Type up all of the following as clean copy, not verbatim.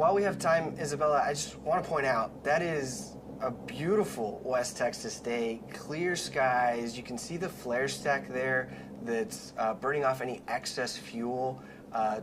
while we have time, Isabella, I just want to point out that is a beautiful West Texas day. Clear skies. You can see the flare stack there that's burning off any excess fuel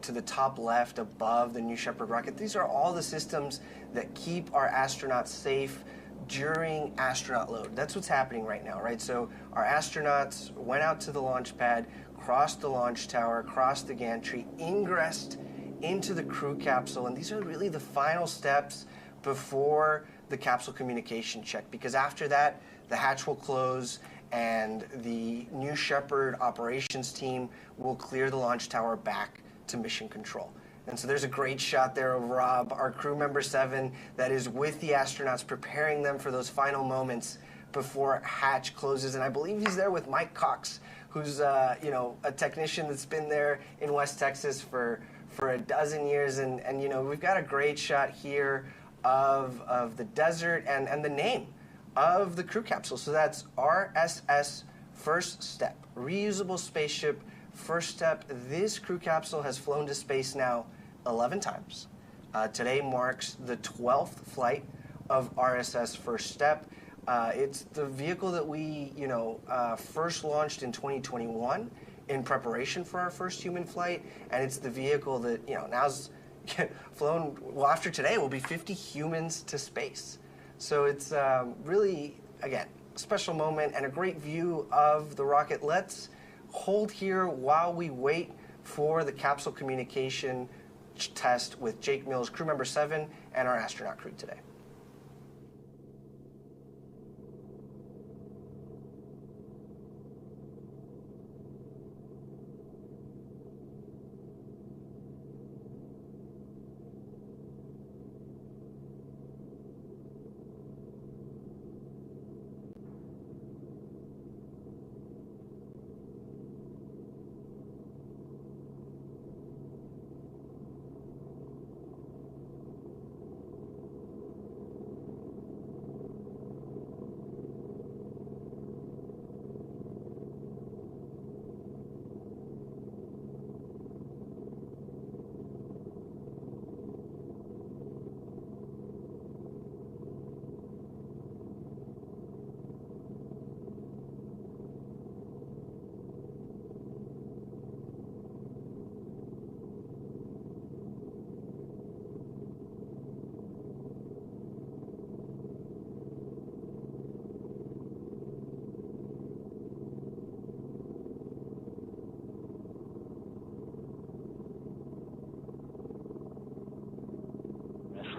to the top left above the New Shepard rocket. These are all the systems that keep our astronauts safe during astronaut load. That's what's happening right now, right? So our astronauts went out to the launch pad, crossed the launch tower, crossed the gantry, ingressed into the crew capsule, and these are really the final steps before the capsule communication check, because after that, the hatch will close and the New Shepard operations team will clear the launch tower back to mission control. And so there's a great shot there of Rob, our crew member 7, that is with the astronauts, preparing them for those final moments before hatch closes. And I believe he's there with Mike Cox, who's you know, a technician that's been there in West Texas for a dozen years. And you know, we've got a great shot here of the desert and the name of the crew capsule. So that's RSS First Step, reusable spaceship First Step. This crew capsule has flown to space now 11 times. Today marks the 12th flight of RSS First Step. It's the vehicle that we, you know, first launched in 2021 in preparation for our first human flight, and it's the vehicle that, you know, now's flown, well, after today, will be 50 humans to space. So it's really, again, a special moment and a great view of the rocket. Let's hold here while we wait for the capsule communication test with Jake Mills, crew member 7, and our astronaut crew today.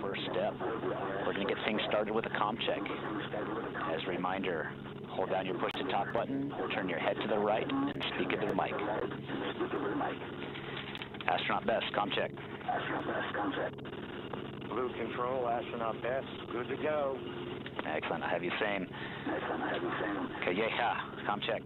First step, we're going to get things started with a comm check. As a reminder, hold down your push to talk button, turn your head to the right, and speak into the mic. Astronaut Bess, comm check. Blue Control, Astronaut Bess, good to go. Excellent, I have you saying. Calleja, comm check.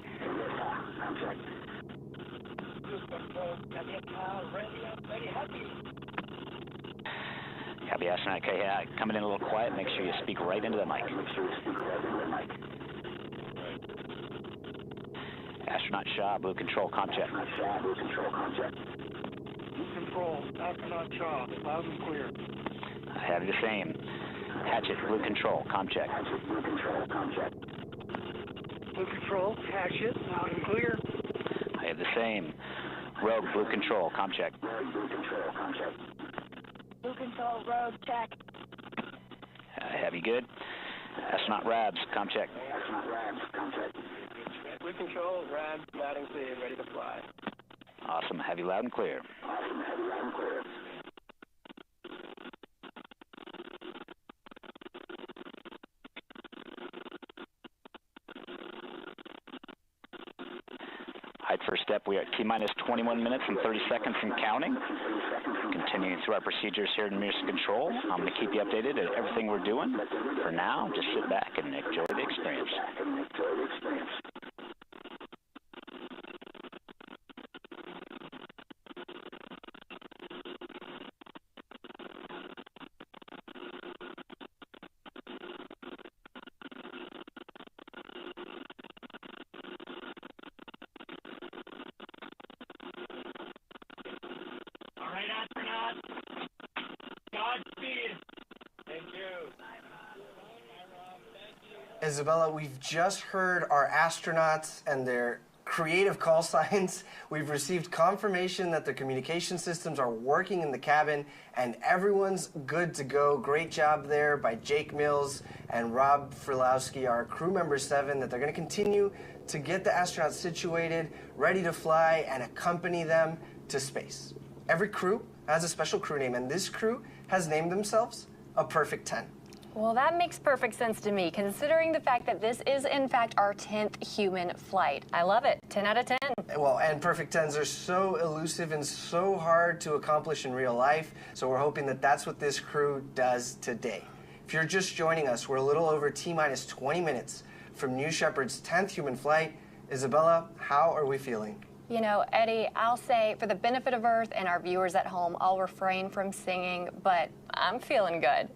Copy, Astronaut Calleja, coming in a little quiet. Make sure you speak right into the mic. Astronaut Shah, Blue Control, comm check. Blue Control, Astronaut Shah, loud and clear. I have the same. Hatchet, Blue Control, comm check. Blue Control, Hatchet, loud and clear. I have the same. Rogue, Blue Control, comm check. Blue Control, Rogue, check. I have you good. Astronaut Rabs, comm check. Blue Control, Rabs, loud and clear, ready to fly. Awesome, have you loud and clear. Height first step, we are at T-minus 21 minutes and 30 seconds and counting. Continuing through our procedures here in mission control. I'm going to keep you updated at everything we're doing. For now, just sit back and enjoy the experience. Godspeed. Isabella, we've just heard our astronauts and their creative call signs. We've received confirmation that the communication systems are working in the cabin and everyone's good to go. Great job there by Jake Mills and Rob Freelowski, our crew member 7, that they're going to continue to get the astronauts situated, ready to fly, and accompany them to space. Every crew has a special crew name, and this crew has named themselves a Perfect 10. Well, that makes perfect sense to me, considering the fact that this is, in fact, our 10th human flight. I love it. 10 out of 10. Well, and Perfect 10s are so elusive and so hard to accomplish in real life, so we're hoping that that's what this crew does today. If you're just joining us, we're a little over T-minus 20 minutes from New Shepard's 10th human flight. Isabella, how are we feeling? You know, Eddie, I'll say, for the benefit of Earth and our viewers at home, I'll refrain from singing, but I'm feeling good.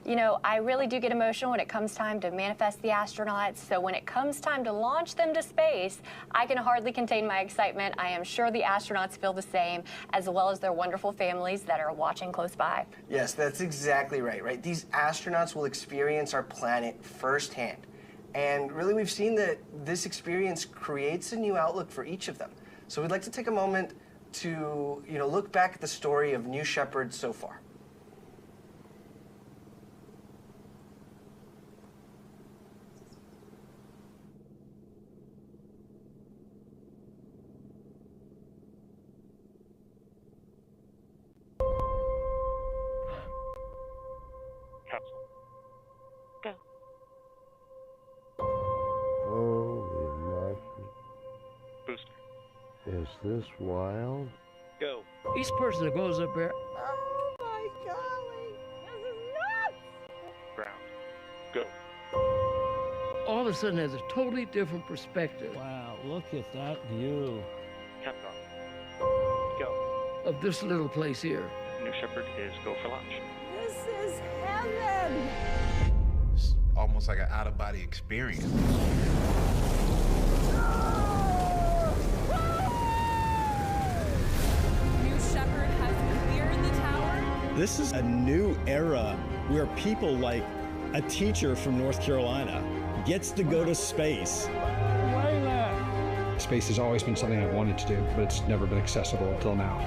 You know, I really do get emotional when it comes time to manifest the astronauts, so when it comes time to launch them to space, I can hardly contain my excitement. I am sure the astronauts feel the same, as well as their wonderful families that are watching close by. Yes, that's exactly right? These astronauts will experience our planet firsthand. And really, we've seen that this experience creates a new outlook for each of them. So we'd like to take a moment to, look back at the story of New Shepard so far. Capsule. Go. Holy Booster. Is this wild? Go. Each person that goes up there, Oh my golly! This is nuts! Ground. Go. all of a sudden has a totally different perspective Wow, look at that view. Countdown. Go. of this little place here. New Shepard is go for launch. This is heaven! It's almost like an out-of-body experience. New Shepard has cleared the tower. This is a new era where people like a teacher from North Carolina gets to go to space. Space has always been something I've wanted to do, but it's never been accessible until now.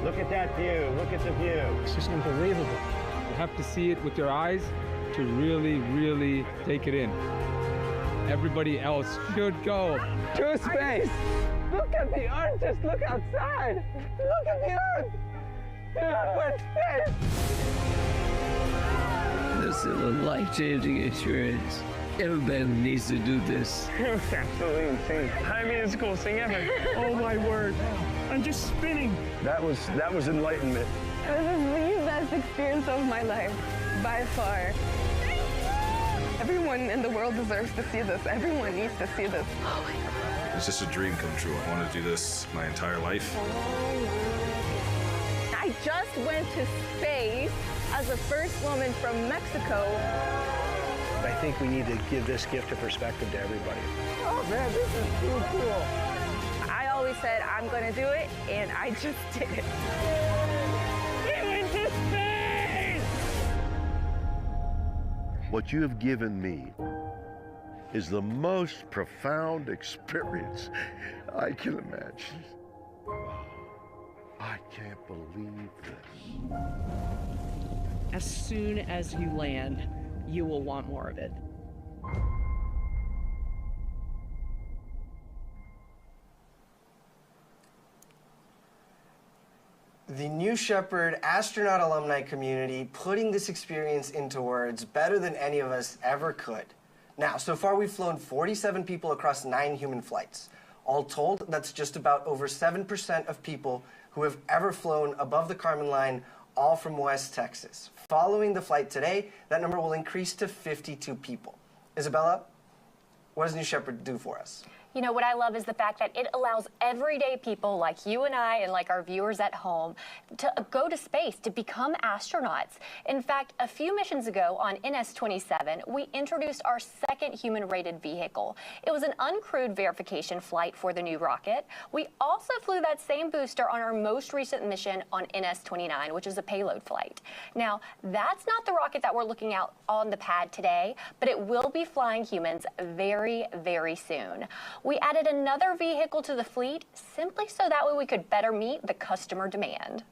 Look at that view. Look at the view. It's just unbelievable. You have to see it with your eyes to really, really take it in. Everybody else should go to space. Look at the Earth. Just look outside. Look at the Earth. We're in space. This is a life-changing experience. Everybody needs to do this. It was absolutely insane. I mean, it's the coolest thing ever. Oh my word. I'm just spinning. That was enlightenment. This is the best experience of my life, by far. Everyone in the world deserves to see this. Everyone needs to see this. Oh my God. It's just a dream come true. I want to do this my entire life. I just went to space as the first woman from Mexico. I think we need to give this gift of perspective to everybody. Oh man, this is too cool. I always said I'm gonna do it, and I just did it. We went to space! What you have given me is the most profound experience I can imagine. I can't believe this. As soon as you land, you will want more of it. The New Shepard astronaut alumni community putting this experience into words better than any of us ever could. Now, so far we've flown 47 people across 9 human flights. All told, that's just about over 7% of people who have ever flown above the Kármán line, all from West Texas. Following the flight today, that number will increase to 52 people. Isabella, what does New Shepard do for us? You know, what I love is the fact that it allows everyday people like you and I and like our viewers at home to go to space, to become astronauts. In fact, a few missions ago on NS-27, we introduced our second human-rated vehicle. It was an uncrewed verification flight for the new rocket. We also flew that same booster on our most recent mission on NS-29, which is a payload flight. Now, that's not the rocket that we're looking at on the pad today, but it will be flying humans very, very soon. We added another vehicle to the fleet simply so that way we could better meet the customer demand.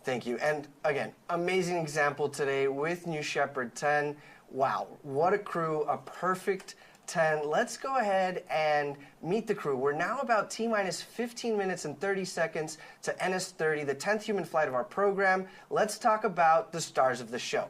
Thank you. And again, amazing example today with New Shepard 10. Wow, what a crew, a perfect 10. Let's go ahead and meet the crew. We're now about T-minus 15 minutes and 30 seconds to NS-30, the 10th human flight of our program. Let's talk about the stars of the show.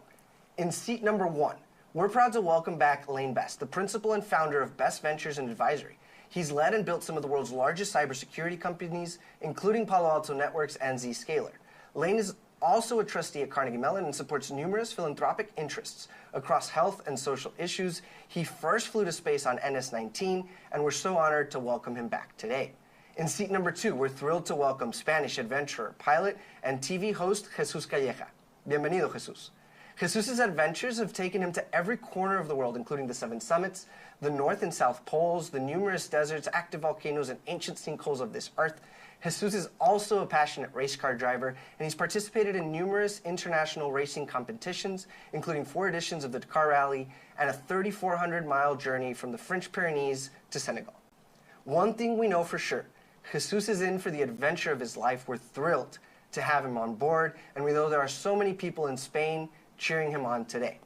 In seat number 1, we're proud to welcome back Elaine Bess, the principal and founder of Bess Ventures and Advisory. He's led and built some of the world's largest cybersecurity companies, including Palo Alto Networks and Zscaler. Elaine is also a trustee at Carnegie Mellon and supports numerous philanthropic interests across health and social issues. He first flew to space on NS-19, and we're so honored to welcome him back today. In seat number 2, we're thrilled to welcome Spanish adventurer, pilot, and TV host Jesus Calleja. Bienvenido, Jesus. Jesus' adventures have taken him to every corner of the world, including the 7 summits, the North and South Poles, the numerous deserts, active volcanoes, and ancient sinkholes of this earth. Jesus is also a passionate race car driver, and he's participated in numerous international racing competitions, including 4 editions of the Dakar Rally and a 3,400-mile journey from the French Pyrenees to Senegal. One thing we know for sure, Jesus is in for the adventure of his life. We're thrilled to have him on board, and we know there are so many people in Spain cheering him on today.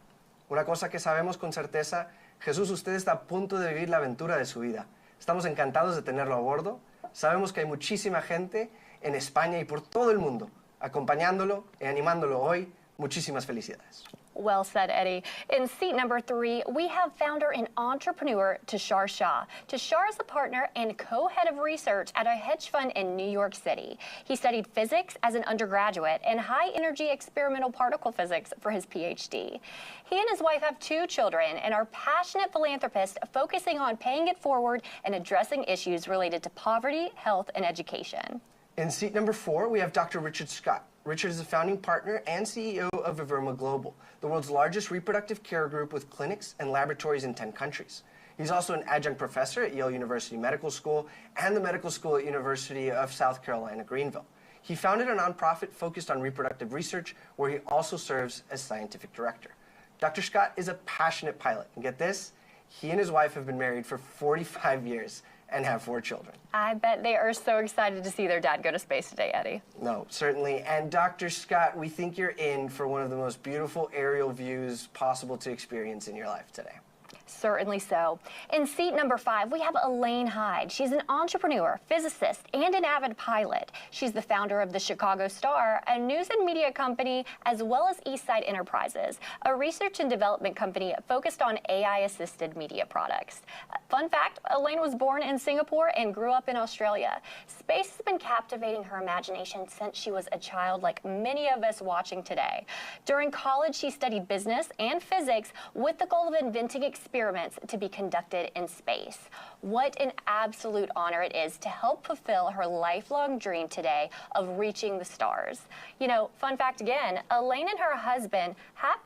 Una cosa que sabemos con certeza, Jesús, usted está a punto de vivir la aventura de su vida. Estamos encantados de tenerlo a bordo. Sabemos que hay muchísima gente en España y por todo el mundo acompañándolo y animándolo hoy. Muchísimas felicidades. Well said, Eddie. In seat number 3, we have founder and entrepreneur Tushar Shah. Tushar is a partner and co-head of research at a hedge fund in New York City. He studied physics as an undergraduate and high-energy experimental particle physics for his PhD. He and his wife have 2 children and are passionate philanthropists focusing on paying it forward and addressing issues related to poverty, health, and education. In seat number 4, we have Dr. Richard Scott. Richard is a founding partner and CEO of Viory Global, the world's largest reproductive care group with clinics and laboratories in 10 countries. He's also an adjunct professor at Yale University Medical School and the Medical School at University of South Carolina, Greenville. He founded a nonprofit focused on reproductive research, where he also serves as scientific director. Dr. Scott is a passionate pilot, and get this, he and his wife have been married for 45 years and have 4 children. I bet they are so excited to see their dad go to space today, Eddie. No, certainly. And Dr. Scott, we think you're in for one of the most beautiful aerial views possible to experience in your life today. Certainly so. In seat number 5, we have Elaine Hyde. She's an entrepreneur, physicist, and an avid pilot. She's the founder of the Chicago Star, a news and media company, as well as Eastside Enterprises, a research and development company focused on AI-assisted media products. Fun fact, Elaine was born in Singapore and grew up in Australia. Space has been captivating her imagination since she was a child, like many of us watching today. During college, she studied business and physics with the goal of inventing experiments to be conducted in space. What an absolute honor it is to help fulfill her lifelong dream today of reaching the stars. You know, fun fact again, Elaine and her husband,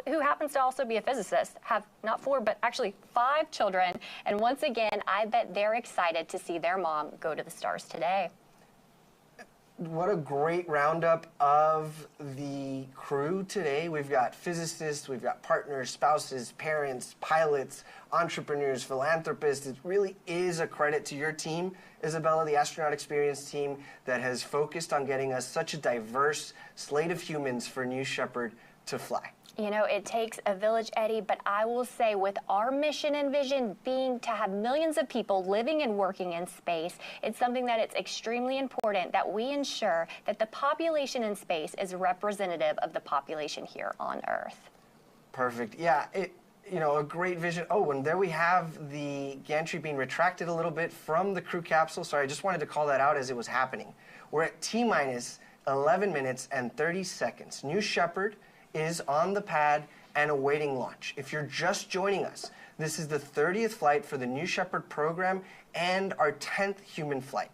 who happens to also be a physicist, have not 4, but actually 5 children. And once again, I bet they're excited to see their mom go to the stars today. What a great roundup of the crew today. We've got physicists, we've got partners, spouses, parents, pilots, entrepreneurs, philanthropists. It really is a credit to your team, Isabella, the astronaut experience team that has focused on getting us such a diverse slate of humans for New Shepard to fly. You know, it takes a village, Eddie, but I will say with our mission and vision being to have millions of people living and working in space, it's something that it's extremely important that we ensure that the population in space is representative of the population here on Earth. Perfect. Yeah, you know, a great vision. Oh, and there we have the gantry being retracted a little bit from the crew capsule. Sorry, I just wanted to call that out as it was happening. We're at T-minus 11 minutes and 30 seconds. New Shepard is on the pad and awaiting launch. If you're just joining us, This is the 30th flight for the New Shepard program and our 10th human flight.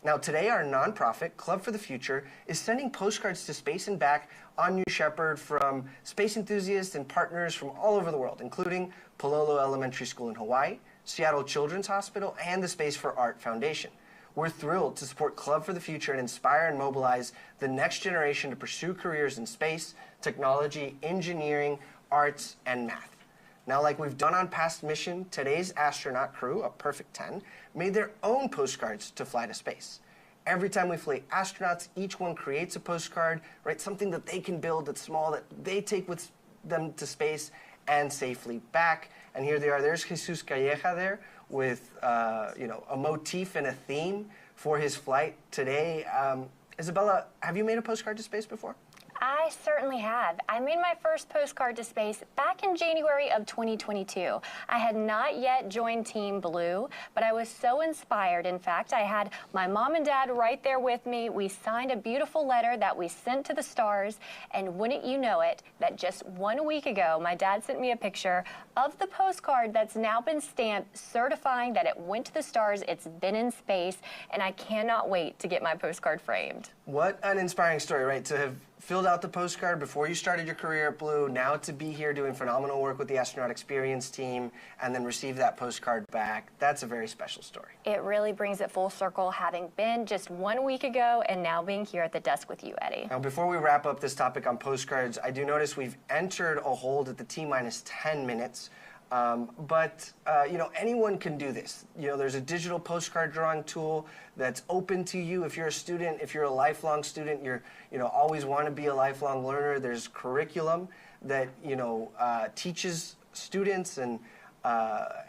Now today, our nonprofit, Club for the Future, is sending postcards to space and back on New Shepard from space enthusiasts and partners from all over the world, including Pololo Elementary School in Hawaii, Seattle Children's Hospital, and the Space for Art Foundation. We're thrilled to support Club for the Future and inspire and mobilize the next generation to pursue careers in space, technology, engineering, arts, and math. Now, like we've done on past mission, today's astronaut crew, a perfect 10, made their own postcards to fly to space. Every time we fly astronauts, each one creates a postcard, right? Something that they can build that's small, that they take with them to space and safely back. And here they are. There's Jesus Calleja there with a motif and a theme for his flight today. Isabella, have you made a postcard to space before? I certainly have. I made my first postcard to space back in January of 2022. I had not yet joined Team Blue, but I was so inspired. In fact, I had my mom and dad right there with me. We signed a beautiful letter that we sent to the stars, and wouldn't you know it, that just 1 week ago, my dad sent me a picture of the postcard that's now been stamped, certifying that it went to the stars, it's been in space, and I cannot wait to get my postcard framed. What an inspiring story, right? To have filled out the postcard before you started your career at Blue, now to be here doing phenomenal work with the Astronaut Experience team, and then receive that postcard back. That's a very special story. It really brings it full circle, having been just 1 week ago and now being here at the desk with you, Eddie. Now, before we wrap up this topic on postcards, I do notice we've entered a hold at the T-minus 10 minutes. Anyone can do this. There's a digital postcard drawing tool that's open to you. If you're a student, if you're a lifelong student, you're always want to be a lifelong learner. There's curriculum that teaches students and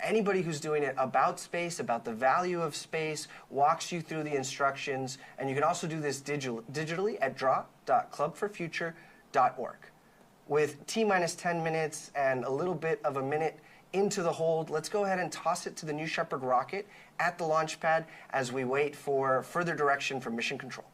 anybody who's doing it about space, about the value of space, walks you through the instructions, and you can also do this digitally at draw.clubforfuture.org. With T-minus 10 minutes and a little bit of a minute into the hold, let's go ahead and toss it to the New Shepard rocket at the launch pad as we wait for further direction from Mission Control.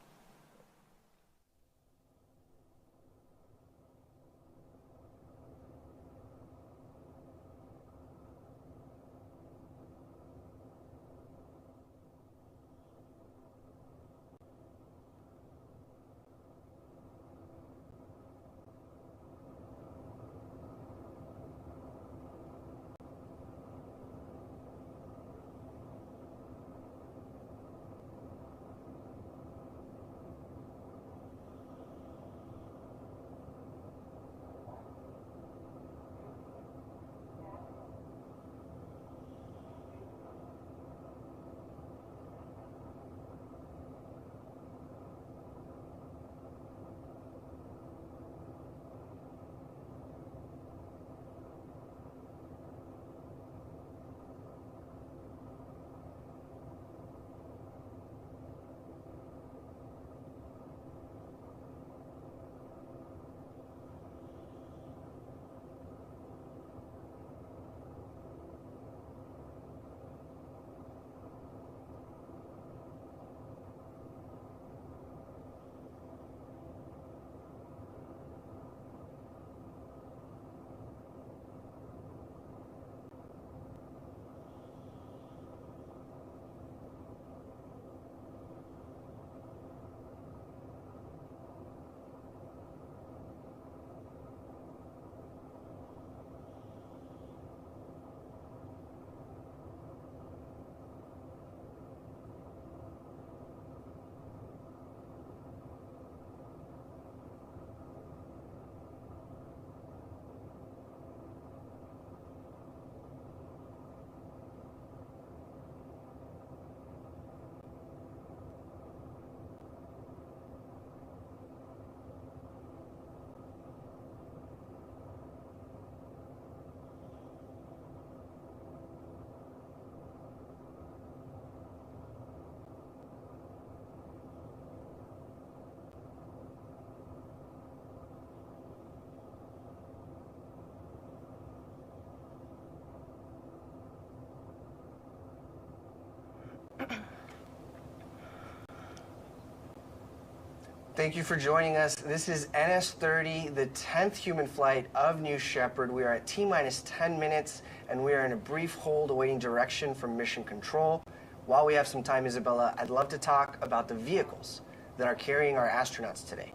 Thank you for joining us. This is NS-30, the 10th human flight of New Shepard. We are at T-minus 10 minutes, and we are in a brief hold awaiting direction from Mission Control. While we have some time, Isabella, I'd love to talk about the vehicles that are carrying our astronauts today.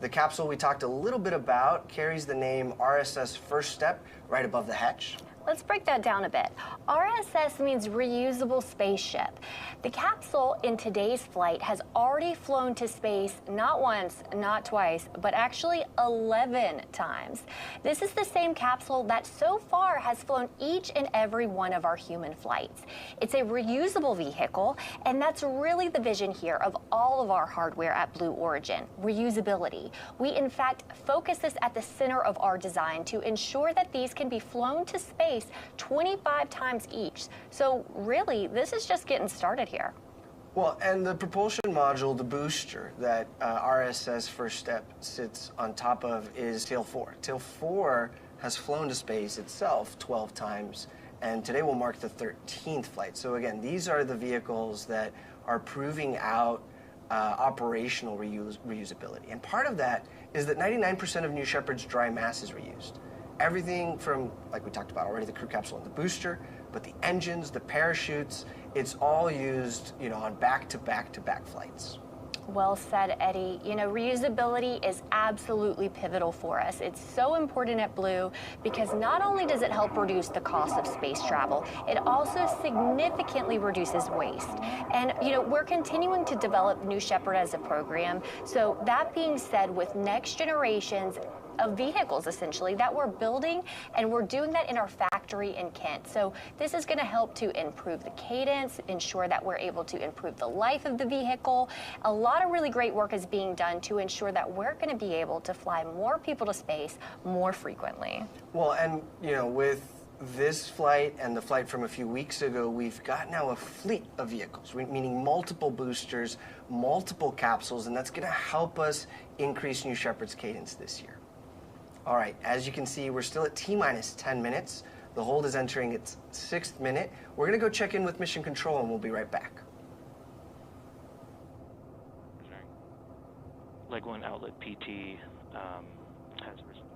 The capsule we talked a little bit about carries the name RSS First Step right above the hedge. Let's break that down a bit. RSS means reusable spaceship. The capsule in today's flight has already flown to space not once, not twice, but actually 11 times. This is the same capsule that so far has flown each and every one of our human flights. It's a reusable vehicle, and that's really the vision here of all of our hardware at Blue Origin, reusability. We in fact focus this at the center of our design to ensure that these can be flown to space 25 times each. So really, this is just getting started here. Well, and the propulsion module, the booster that RSS First Step sits on top of is Tail 4. Tail 4 has flown to space itself 12 times, and today will mark the 13th flight. So again, these are the vehicles that are proving out operational reusability. And part of that is that 99% of New Shepard's dry mass is reused. Everything from, like we talked about already, the crew capsule and the booster, but the engines, the parachutes, it's all used, on back-to-back-to-back flights. Well said, Eddie. Reusability is absolutely pivotal for us. It's so important at Blue because not only does it help reduce the cost of space travel, it also significantly reduces waste. And, we're continuing to develop New Shepard as a program. So that being said, with next generations of vehicles, essentially, that we're building, and we're doing that in our factory in Kent. So this is going to help to improve the cadence, ensure that we're able to improve the life of the vehicle. A lot of really great work is being done to ensure that we're going to be able to fly more people to space more frequently. Well, and, with this flight and the flight from a few weeks ago, we've got now a fleet of vehicles, meaning multiple boosters, multiple capsules, and that's going to help us increase New Shepard's cadence this year. All right, as you can see, we're still at T-minus 10 minutes. The hold is entering its 6th minute. We're going to go check in with Mission Control, and we'll be right back. Leg 1 outlet PT has responded.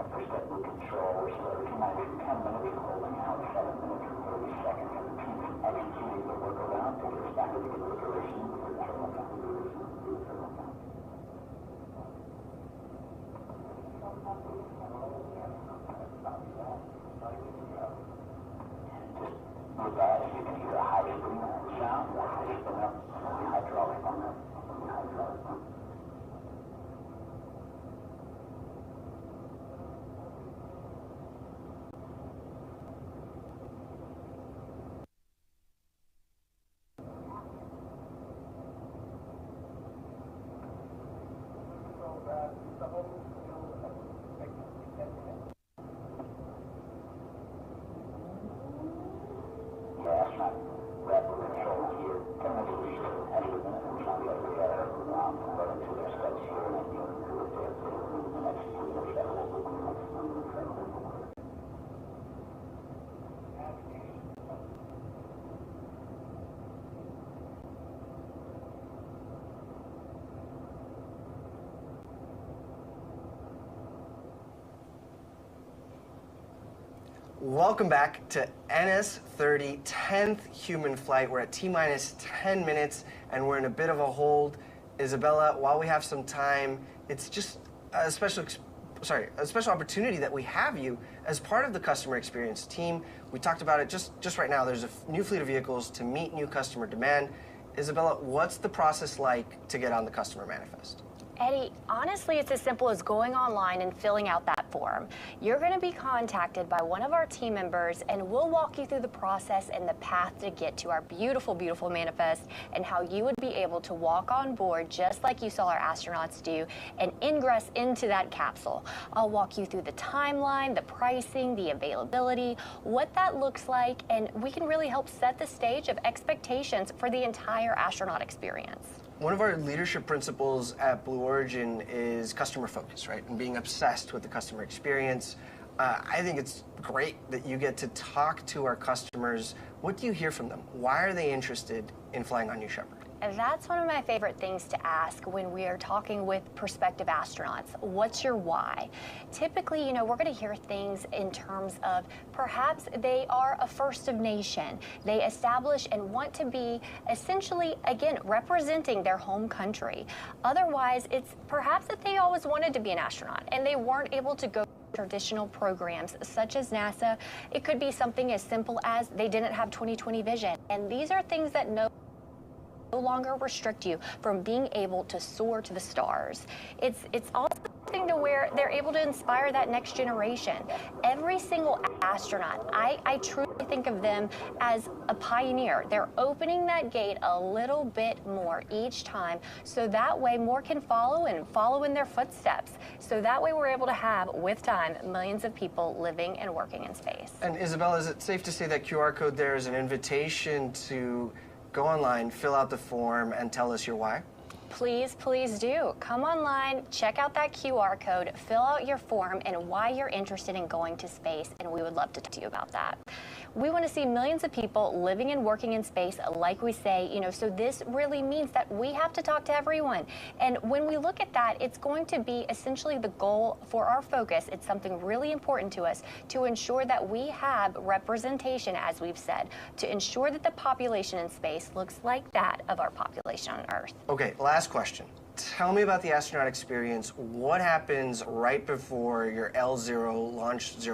Control, we're still T-minus 10 minutes, holding out 7 minutes and 30 seconds, and the team's executing the workaround to get us back into configuration for the turbo count. With that, you can hear a high spin sound, or high spin up, hydraulic on that. Welcome back to NS-30, 10th human flight. We're at T-minus 10 minutes, and we're in a bit of a hold. Isabella, while we have some time, it's just a special opportunity that we have you as part of the customer experience team. We talked about it just right now. There's a new fleet of vehicles to meet new customer demand. Isabella, what's the process like to get on the customer manifest? Eddie, honestly, it's as simple as going online and filling out that form. You're going to be contacted by one of our team members, and we'll walk you through the process and the path to get to our beautiful, beautiful manifest and how you would be able to walk on board just like you saw our astronauts do and ingress into that capsule. I'll walk you through the timeline, the pricing, the availability, what that looks like, and we can really help set the stage of expectations for the entire astronaut experience. One of our leadership principles at Blue Origin is customer focus, right? And being obsessed with the customer experience. I think it's great that you get to talk to our customers. What do you hear from them? Why are they interested in flying on New Shepard? And that's one of my favorite things to ask when we are talking with prospective astronauts. What's your why? Typically, you know, we're going to hear things in terms of perhaps they are a first of nation. They establish and want to be essentially, again, representing their home country. Otherwise, it's perhaps that they always wanted to be an astronaut and they weren't able to go traditional programs such as NASA. It could be something as simple as they didn't have 20/20 vision. And these are things that no longer restrict you from being able to soar to the stars. It's also something to where they're able to inspire that next generation. Every single astronaut, I truly think of them as a pioneer. They're opening that gate a little bit more each time, so that way more can follow and follow in their footsteps. So that way we're able to have, with time, millions of people living and working in space. And Isabella, is it safe to say that QR code there is an invitation to go online, fill out the form, and tell us your why? Please, please do. Come online, check out that QR code, fill out your form and why you're interested in going to space, and we would love to talk to you about that. We want to see millions of people living and working in space, like we say, you know, so this really means that we have to talk to everyone. And when we look at that, it's going to be essentially the goal for our focus. It's something really important to us to ensure that we have representation, as we've said, to ensure that the population in space looks like that of our population on Earth. Okay, last question. Tell me about the astronaut experience. What happens right before your L0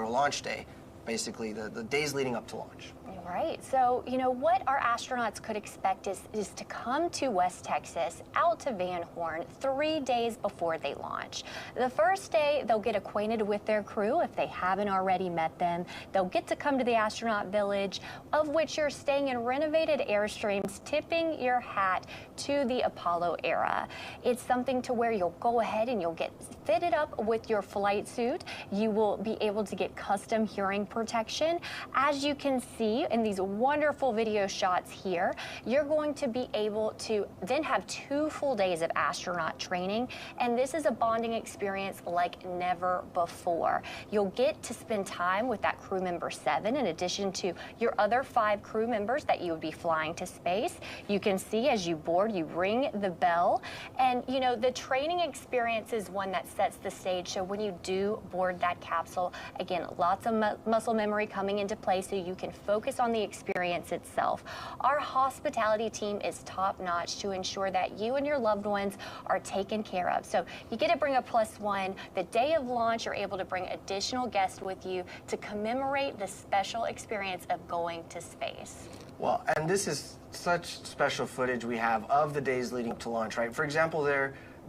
launch day? Basically, the days leading up to launch. Right. So, you know, what our astronauts could expect is to come to West Texas, out to Van Horn, 3 days before they launch. The first day, they'll get acquainted with their crew if they haven't already met them. They'll get to come to the astronaut village, of which you're staying in renovated Airstreams, tipping your hat to the Apollo era. It's something to where you'll go ahead and you'll get fitted up with your flight suit. You will be able to get custom hearing protection. As you can see in these wonderful video shots here, you're going to be able to then have 2 full days of astronaut training, and this is a bonding experience like never before. You'll get to spend time with that crew member 7 in addition to your other 5 crew members that you would be flying to space. You can see as you board, you ring the bell, and you know, the training experience is one that sets the stage. So when you do board that capsule, again, lots of muscle memory coming into play so you can focus on the experience itself. Our hospitality team is top-notch to ensure that you and your loved ones are taken care of. So you get to bring a +1. The day of launch, you're able to bring additional guests with you to commemorate the special experience of going to space. Well, and this is such special footage we have of the days leading up to launch, right? For example,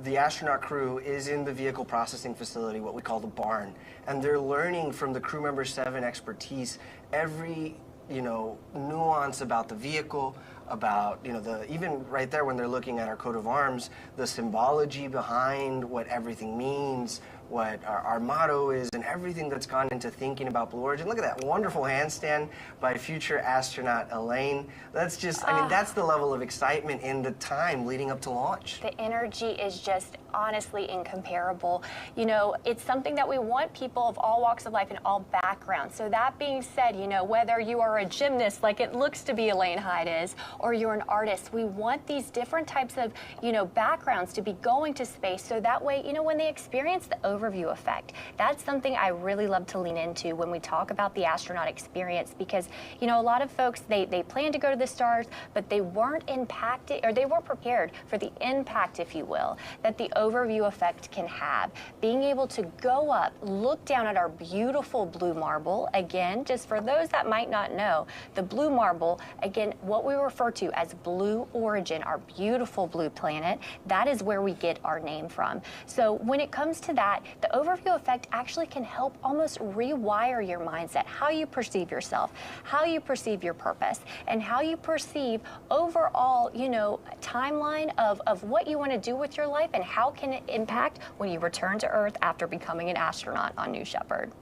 the astronaut crew is in the vehicle processing facility, what we call the barn, and they're learning from the crew member 7 expertise every, you know, nuance about the vehicle, about, you know, even right there when they're looking at our coat of arms, the symbology behind what everything means, what our motto is, and everything that's gone into thinking about Blue Origin. Look at that wonderful handstand by future astronaut Elaine. That's just, I mean, that's the level of excitement in the time leading up to launch. The energy is just honestly incomparable. You know, it's something that we want people of all walks of life and all backgrounds. So that being said, you know, whether you are a gymnast like it looks to be Elaine Hyde is, or you're an artist, we want these different types of, you know, backgrounds to be going to space so that way, you know, when they experience the overview effect. That's something I really love to lean into when we talk about the astronaut experience, because, you know, a lot of folks, they plan to go to the stars, but they weren't impacted, or they weren't prepared for the impact, if you will, that the overview effect can have. Being able to go up, look down at our beautiful blue marble, again, just for those that might not know, the blue marble, again, what we refer to as blue origin, our beautiful blue planet, that is where we get our name from. So when it comes to that, the overview effect actually can help almost rewire your mindset, how you perceive yourself, how you perceive your purpose, and how you perceive overall, you know, timeline of what you want to do with your life and how can it impact when you return to Earth after becoming an astronaut on New Shepard.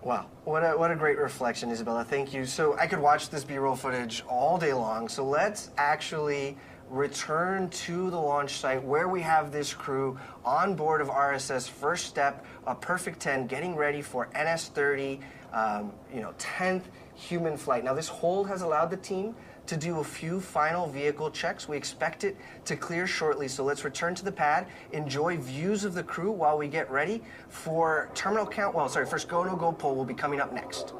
Wow, what a great reflection, Isabella. Thank you. So I could watch this B-roll footage all day long. So let's actually return to the launch site where we have this crew on board of RSS First Step, a Perfect 10, getting ready for NS-30, 10th human flight. Now this hold has allowed the team to do a few final vehicle checks. We expect it to clear shortly, so let's return to the pad, enjoy views of the crew while we get ready for terminal count. Well, sorry, first go, no go poll will be coming up next.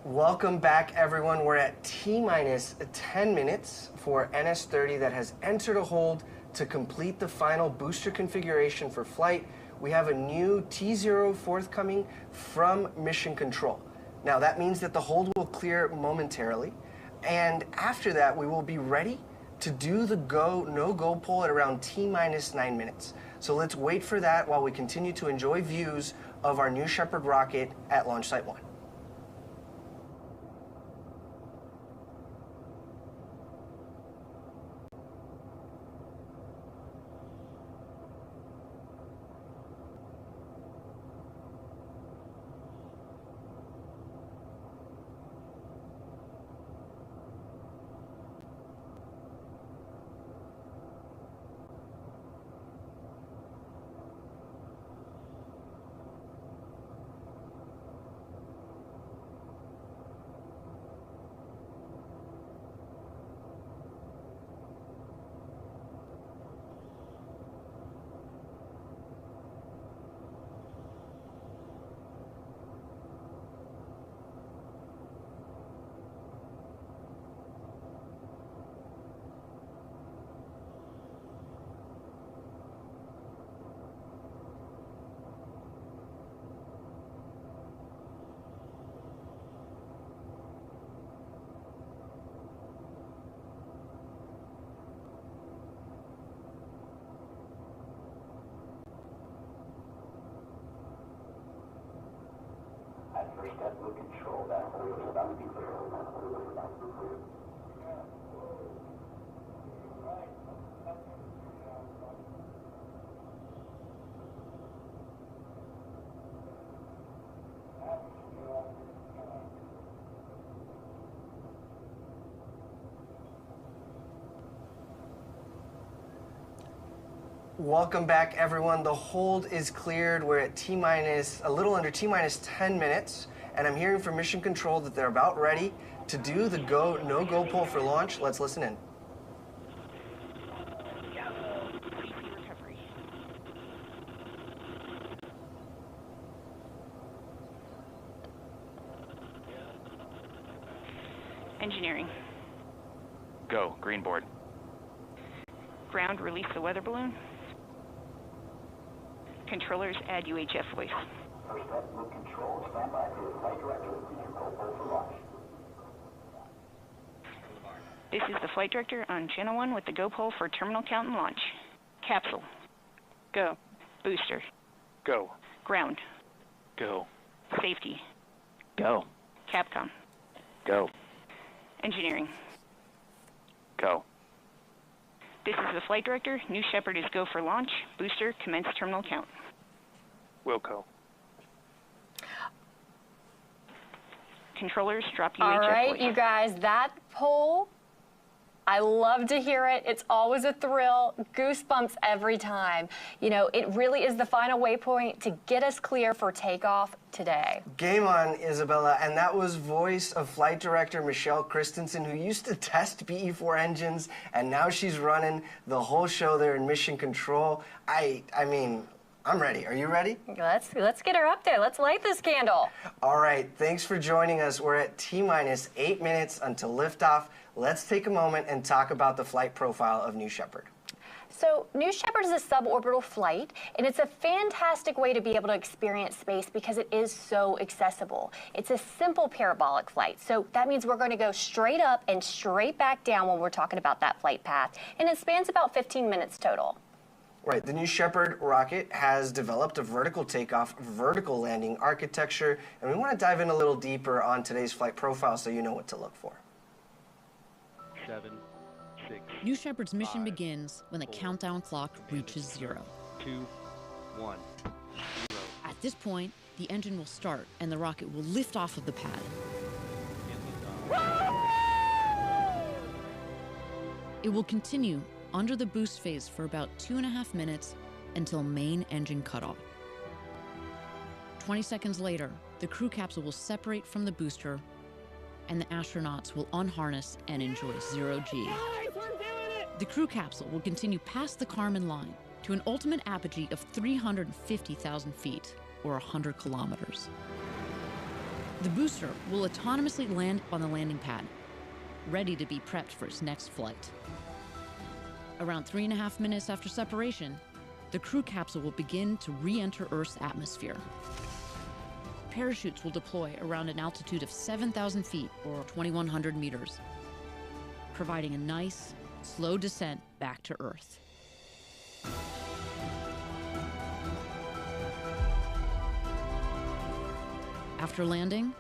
Welcome back, everyone. We're at T-minus 10 minutes for NS-30 that has entered a hold to complete the final booster configuration for flight. We have a new T0 forthcoming from Mission Control. Now, that means that the hold will clear momentarily, and after that, we will be ready to do the go, no-go poll at around T-minus 9 minutes. So let's wait for that while we continue to enjoy views of our New Shepard rocket at Launch Site 1. First step with control. That wheel is about to be clear. Welcome back, everyone. The hold is cleared. We're at a little under T-minus 10 minutes, and I'm hearing from Mission Control that they're about ready to do the no-go pull for launch. Let's listen in. Engineering. Go, green board. Ground, release the weather balloon. Controllers, add UHF voice. First step with control. Stand by for the flight director. Go pull for launch. This is the flight director on channel 1 with the go pole for terminal count and launch. Capsule. Go. Booster. Go. Ground. Go. Safety. Go. Capcom. Go. Engineering. Go. This is the flight director. New Shepard is go for launch. Booster, commence terminal count. Wilco. Controllers, drop UHF All right, voice. you guys, that poll, I love to hear it. It's always a thrill, goosebumps every time. You know, it really is the final waypoint to get us clear for takeoff today. Game on, Isabella, and that was voice of flight director Michelle Christensen, who used to test BE-4 engines, and now she's running the whole show there in Mission Control. I mean, I'm ready. Are you ready? Let's get her up there. Let's light this candle. All right, thanks for joining us. We're at T-minus 8 minutes until liftoff. Let's take a moment and talk about the flight profile of New Shepard. So New Shepard is a suborbital flight, and it's a fantastic way to be able to experience space because it is so accessible. It's a simple parabolic flight, so that means we're going to go straight up and straight back down when we're talking about that flight path, and it spans about 15 minutes total. Right, the New Shepard rocket has developed a vertical takeoff, vertical landing architecture, and we want to dive in a little deeper on today's flight profile so you know what to look for. 7, 6. New Shepard's mission 5, begins when the 4, countdown clock reaches 0. 2, 1, 0. At this point, the engine will start and the rocket will lift off of the pad. It will continue under the boost phase for about 2.5 minutes until main engine cutoff. 20 seconds later, the crew capsule will separate from the booster and the astronauts will unharness and enjoy 0G. The crew capsule will continue past the Kármán line to an ultimate apogee of 350,000 feet, or 100 kilometers. The booster will autonomously land on the landing pad, ready to be prepped for its next flight. Around 3.5 minutes after separation, the crew capsule will begin to re-enter Earth's atmosphere. Parachutes will deploy around an altitude of 7,000 feet, or 2,100 meters, providing a nice, slow descent back to Earth. After landing,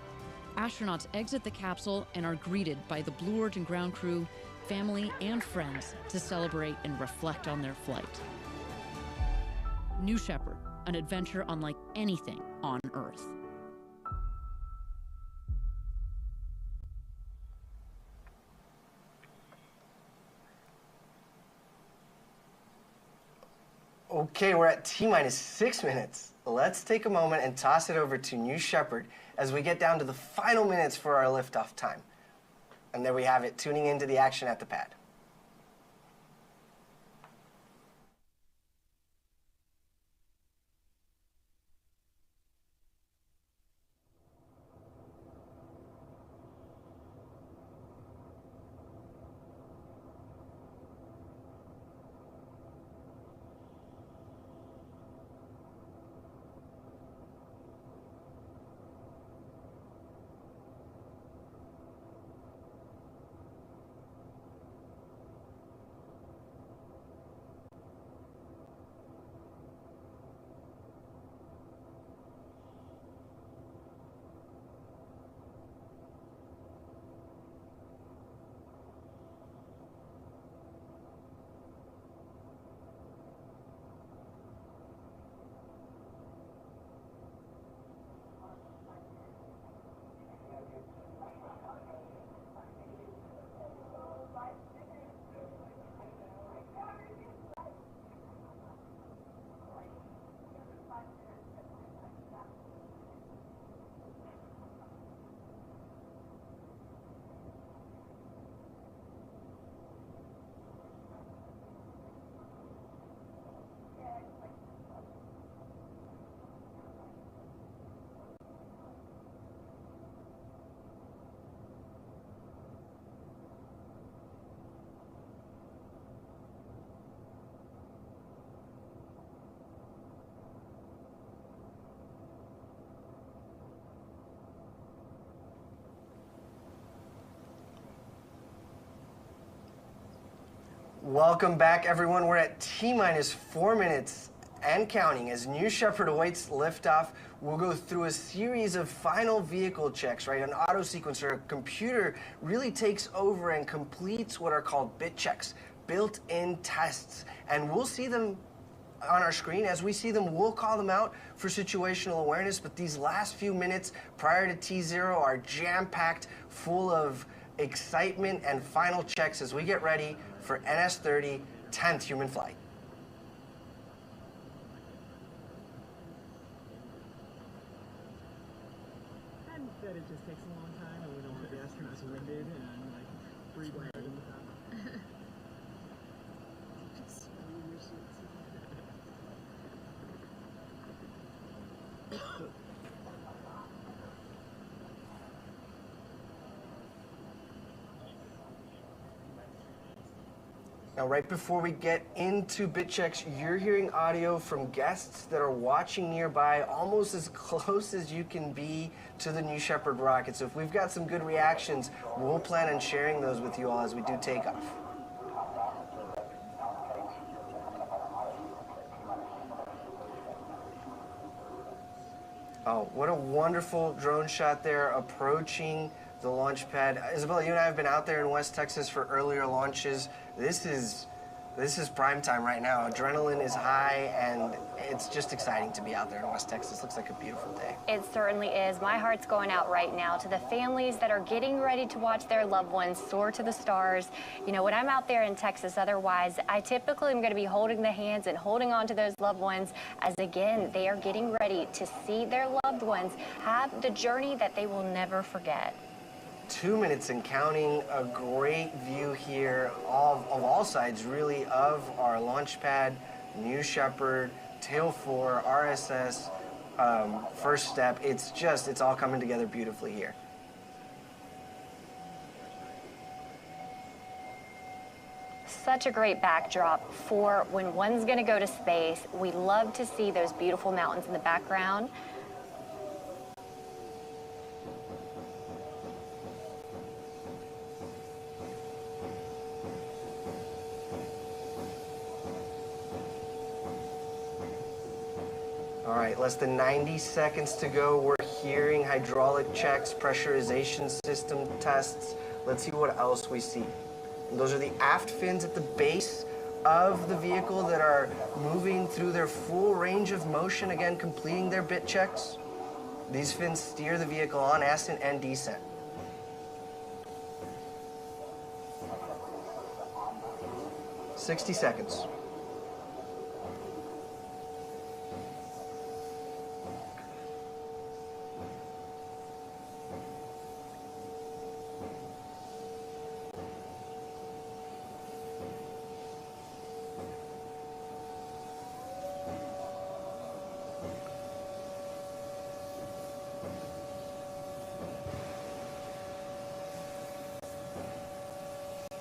astronauts exit the capsule and are greeted by the Blue Origin ground crew, family, and friends to celebrate and reflect on their flight. New Shepard, an adventure unlike anything on Earth. Okay, we're at T-minus 6 minutes. Let's take a moment and toss it over to New Shepard as we get down to the final minutes for our liftoff time. And there we have it, tuning into the action at the pad. Welcome back, everyone. We're at T-minus 4 minutes and counting as New Shepard awaits liftoff. We'll go through a series of final vehicle checks, right? An auto sequencer, a computer really takes over and completes what are called bit checks, built-in tests. And we'll see them on our screen. As we see them, we'll call them out for situational awareness, but these last few minutes prior to T0 are jam-packed, full of excitement and final checks as we get ready for NS-30, 10th human flight. And that it just takes a long time and we don't put the astronauts winded and like breathe hard in the top. Now, right before we get into bit checks, you're hearing audio from guests that are watching nearby, almost as close as you can be to the New Shepard rocket. So if we've got some good reactions, we'll plan on sharing those with you all as we do takeoff. Oh, what a wonderful drone shot there approaching the launch pad. Isabella, you and I have been out there in West Texas for earlier launches. This is prime time right now. Adrenaline is high, and it's just exciting to be out there in West Texas. Looks like a beautiful day. It certainly is. My heart's going out right now to the families that are getting ready to watch their loved ones soar to the stars. You know, when I'm out there in Texas otherwise, I typically am going to be holding the hands and holding on to those loved ones as, again, they are getting ready to see their loved ones have the journey that they will never forget. 2 minutes and counting. A great view here of all sides, really, of our launch pad, New Shepard, Tail 4, RSS, first step. It's all coming together beautifully here. Such a great backdrop for when one's going to go to space. We love to see those beautiful mountains in the background. All right, less than 90 seconds to go. We're hearing hydraulic checks, pressurization system tests. Let's see what else we see. And those are the aft fins at the base of the vehicle that are moving through their full range of motion, again, completing their bit checks. These fins steer the vehicle on ascent and descent. $60 seconds.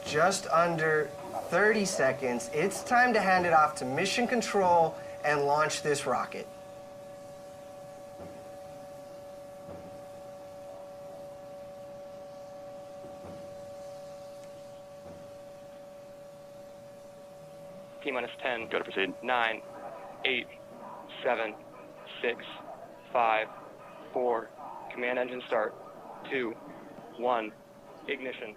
Just under 30 seconds. It's time to hand it off to mission control and launch this rocket. T-minus 10. Go to proceed. 9, 8, 7, 6, 5, 4. Command engine start. 2, 1. Ignition.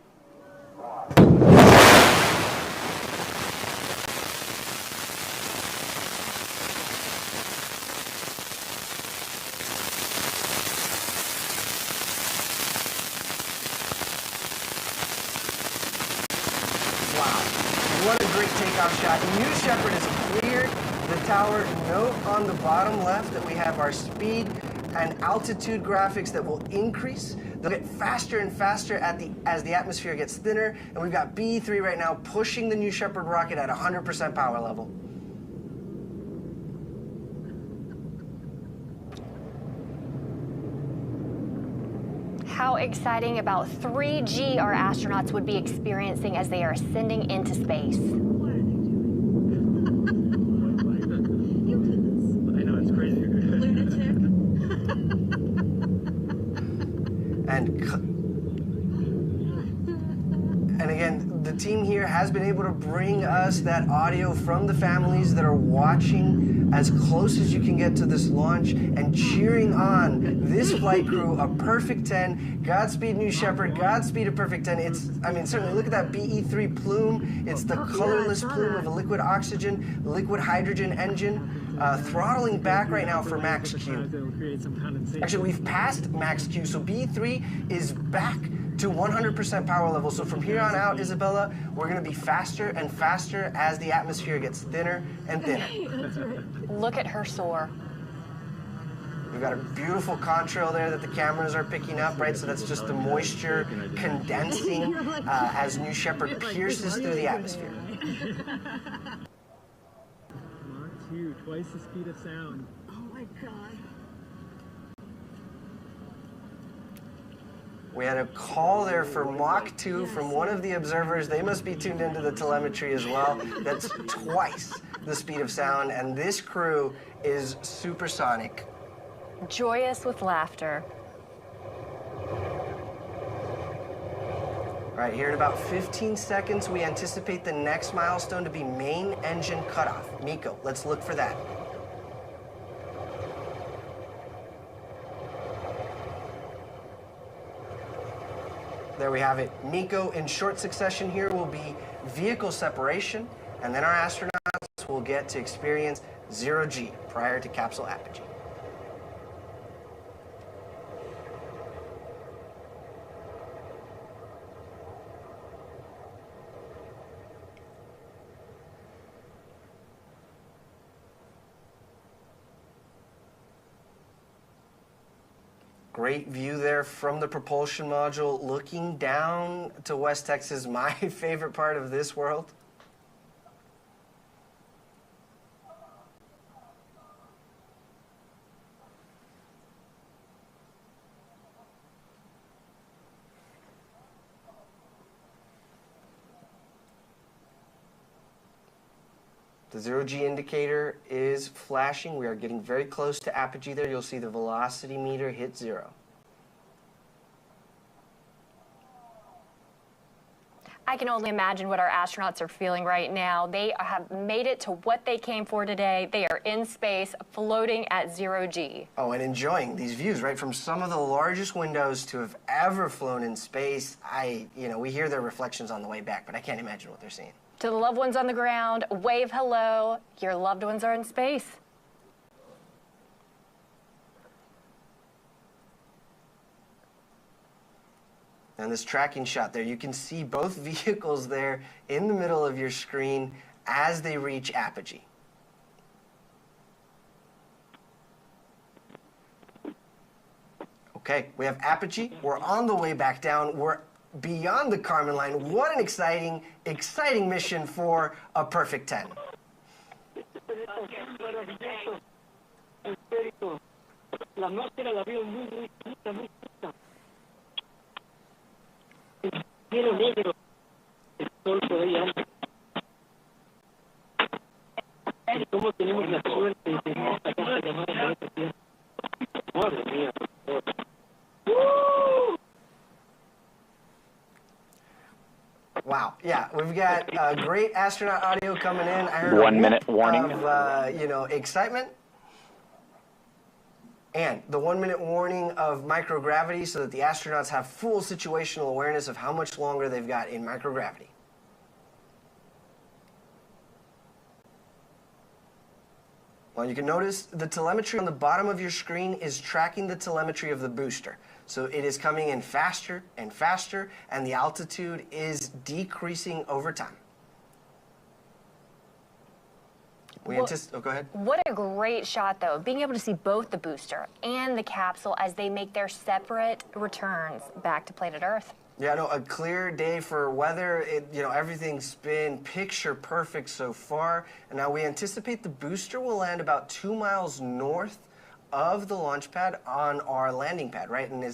What a great takeoff shot. New Shepard is cleared the tower. Note on the bottom left that we have our speed and altitude graphics that will increase. They'll get faster and faster as the atmosphere gets thinner. And we've got BE-3 right now pushing the New Shepard rocket at 100% power level. How exciting about 3G our astronauts would be experiencing as they are ascending into space. I know, it's crazy. Lunatic. And again, the team here here has been able to bring us that audio from the families that are watching as close as you can get to this launch and cheering on this flight crew, a perfect 10. Godspeed, New Shepard. Godspeed, a perfect 10. It's, I mean, certainly look at that BE-3 plume. It's the colorless plume of a liquid oxygen, liquid hydrogen engine. Throttling back right now for max Q. Actually, we've passed max Q, so BE-3 is back to 100% power level. So from here on out, Isabella, we're going to be faster and faster as the atmosphere gets thinner and thinner. Look at her soar. We've got a beautiful contrail there that the cameras are picking up, right? So that's just the moisture condensing as New Shepard pierces through the atmosphere. Mach 2, twice the speed of sound. Oh my God. We had a call there for Mach 2 from one of the observers. They must be tuned into the telemetry as well. That's twice the speed of sound, and this crew is supersonic. Joyous with laughter. All right, here in about 15 seconds, we anticipate the next milestone to be main engine cutoff. Miko, let's look for that. There we have it. Miko, in short succession here, will be vehicle separation, and then our astronauts will get to experience 0G prior to capsule apogee. Great view there from the propulsion module, looking down to West Texas, my favorite part of this world. The 0G indicator is flashing. We are getting very close to apogee there. You'll see the velocity meter hit 0. I can only imagine what our astronauts are feeling right now. They have made it to what they came for today. They are in space, floating at 0G. Oh, and enjoying these views, right? From some of the largest windows to have ever flown in space. We hear their reflections on the way back, but I can't imagine what they're seeing. To the loved ones on the ground, wave hello. Your loved ones are in space. And this tracking shot there, you can see both vehicles there in the middle of your screen as they reach apogee. Okay, we have apogee. We're on the way back down. We're beyond the Kármán line. What an exciting, exciting mission for a perfect 10. Wow, yeah, we've got great astronaut audio coming in. I heard 1 minute warning of, excitement. And the 1 minute warning of microgravity so that the astronauts have full situational awareness of how much longer they've got in microgravity. Well, you can notice the telemetry on the bottom of your screen is tracking the telemetry of the booster. So it is coming in faster and faster, and the altitude is decreasing over time. Go ahead. What a great shot, though, being able to see both the booster and the capsule as they make their separate returns back to planet Earth. Yeah, no, a clear day for weather. Everything's been picture perfect so far. And now we anticipate the booster will land about 2 miles north of the launch pad on our landing pad, right? And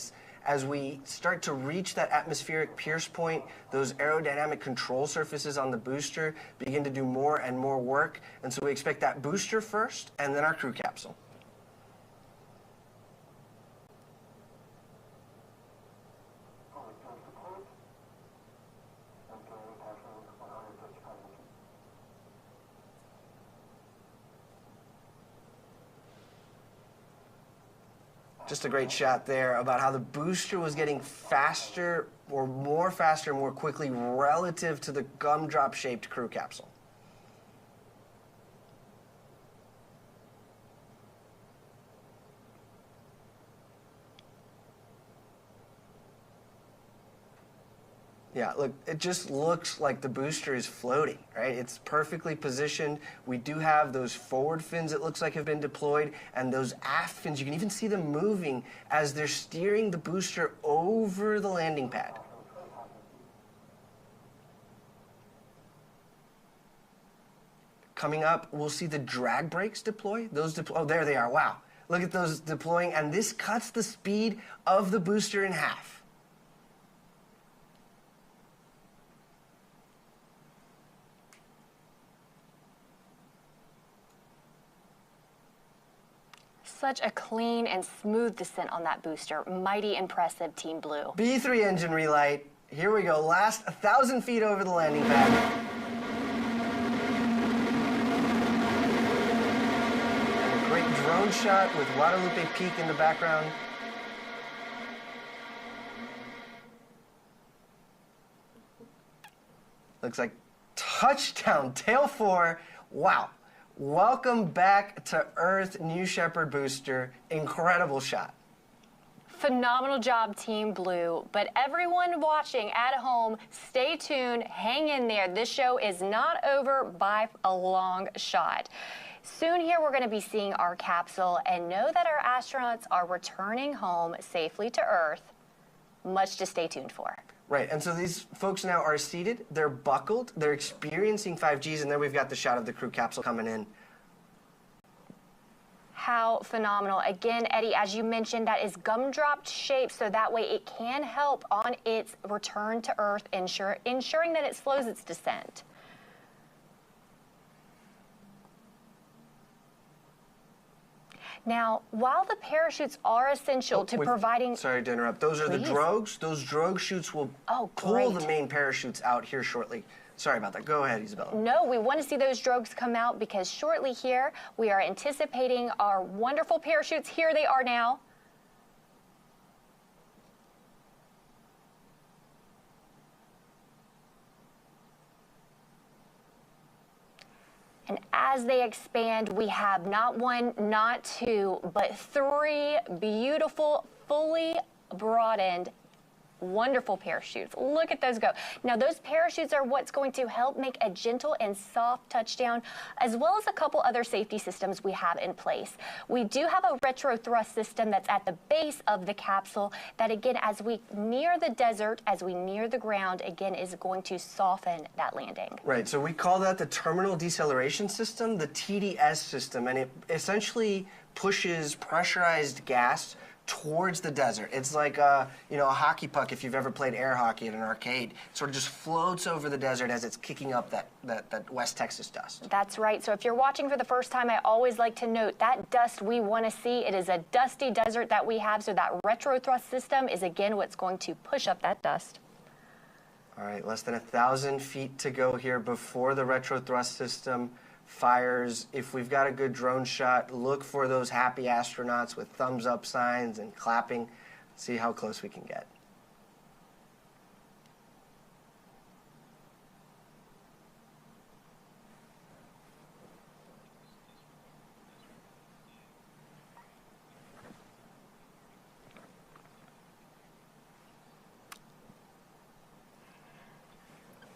as we start to reach that atmospheric pierce point, those aerodynamic control surfaces on the booster begin to do more and more work. And so we expect that booster first and then our crew capsule. Just a great shot there about how the booster was getting faster, or more faster, more quickly relative to the gumdrop-shaped crew capsule. Yeah, look, it just looks like the booster is floating, right? It's perfectly positioned. We do have those forward fins, it looks like, have been deployed, and those aft fins, you can even see them moving as they're steering the booster over the landing pad. Coming up, we'll see the drag brakes deploy. Oh, there they are, wow. Look at those deploying, and this cuts the speed of the booster in half. Such a clean and smooth descent on that booster. Mighty impressive, Team Blue. B3 engine relight. Here we go. Last 1,000 feet over the landing pad. And a great drone shot with Guadalupe Peak in the background. Looks like touchdown, tail 4. Wow. Welcome back to Earth, New Shepard booster. Incredible shot. Phenomenal job, Team Blue. But everyone watching at home, stay tuned, hang in there. This show is not over by a long shot. Soon here, we're going to be seeing our capsule and know that our astronauts are returning home safely to Earth. Much to stay tuned for. Right, and so these folks now are seated, they're buckled, they're experiencing 5Gs, and then we've got the shot of the crew capsule coming in. How phenomenal. Again, Eddie, as you mentioned, that is gumdrop shaped, so that way it can help on its return to Earth, ensuring that it slows its descent. Now, while the parachutes are essential to providing... Sorry to interrupt. Those are the drogues. Those drogue chutes will pull the main parachutes out here shortly. Sorry about that. Go ahead, Isabella. No, we want to see those drogues come out because shortly here, we are anticipating our wonderful parachutes. Here they are now. And as they expand, we have not one, not two, but 3 beautiful, fully broadened, wonderful parachutes. Look at those go. Now, those parachutes are what's going to help make a gentle and soft touchdown, as well as a couple other safety systems we have in place. We do have a retro thrust system that's at the base of the capsule that, again, as we near the desert, as we near the ground, again, is going to soften that landing. Right, so we call that the terminal deceleration system, the TDS system, and it essentially pushes pressurized gas towards the desert. It's like a hockey puck, if you've ever played air hockey at an arcade. It sort of just floats over the desert as it's kicking up that West Texas dust. That's right. So if you're watching for the first time, I always like to note that dust we want to see. It is a dusty desert that we have, so that retro thrust system is, again, what's going to push up that dust. All right, less than 1,000 feet to go here before the retro thrust system fires. If we've got a good drone shot, look for those happy astronauts with thumbs up signs and clapping. See how close we can get.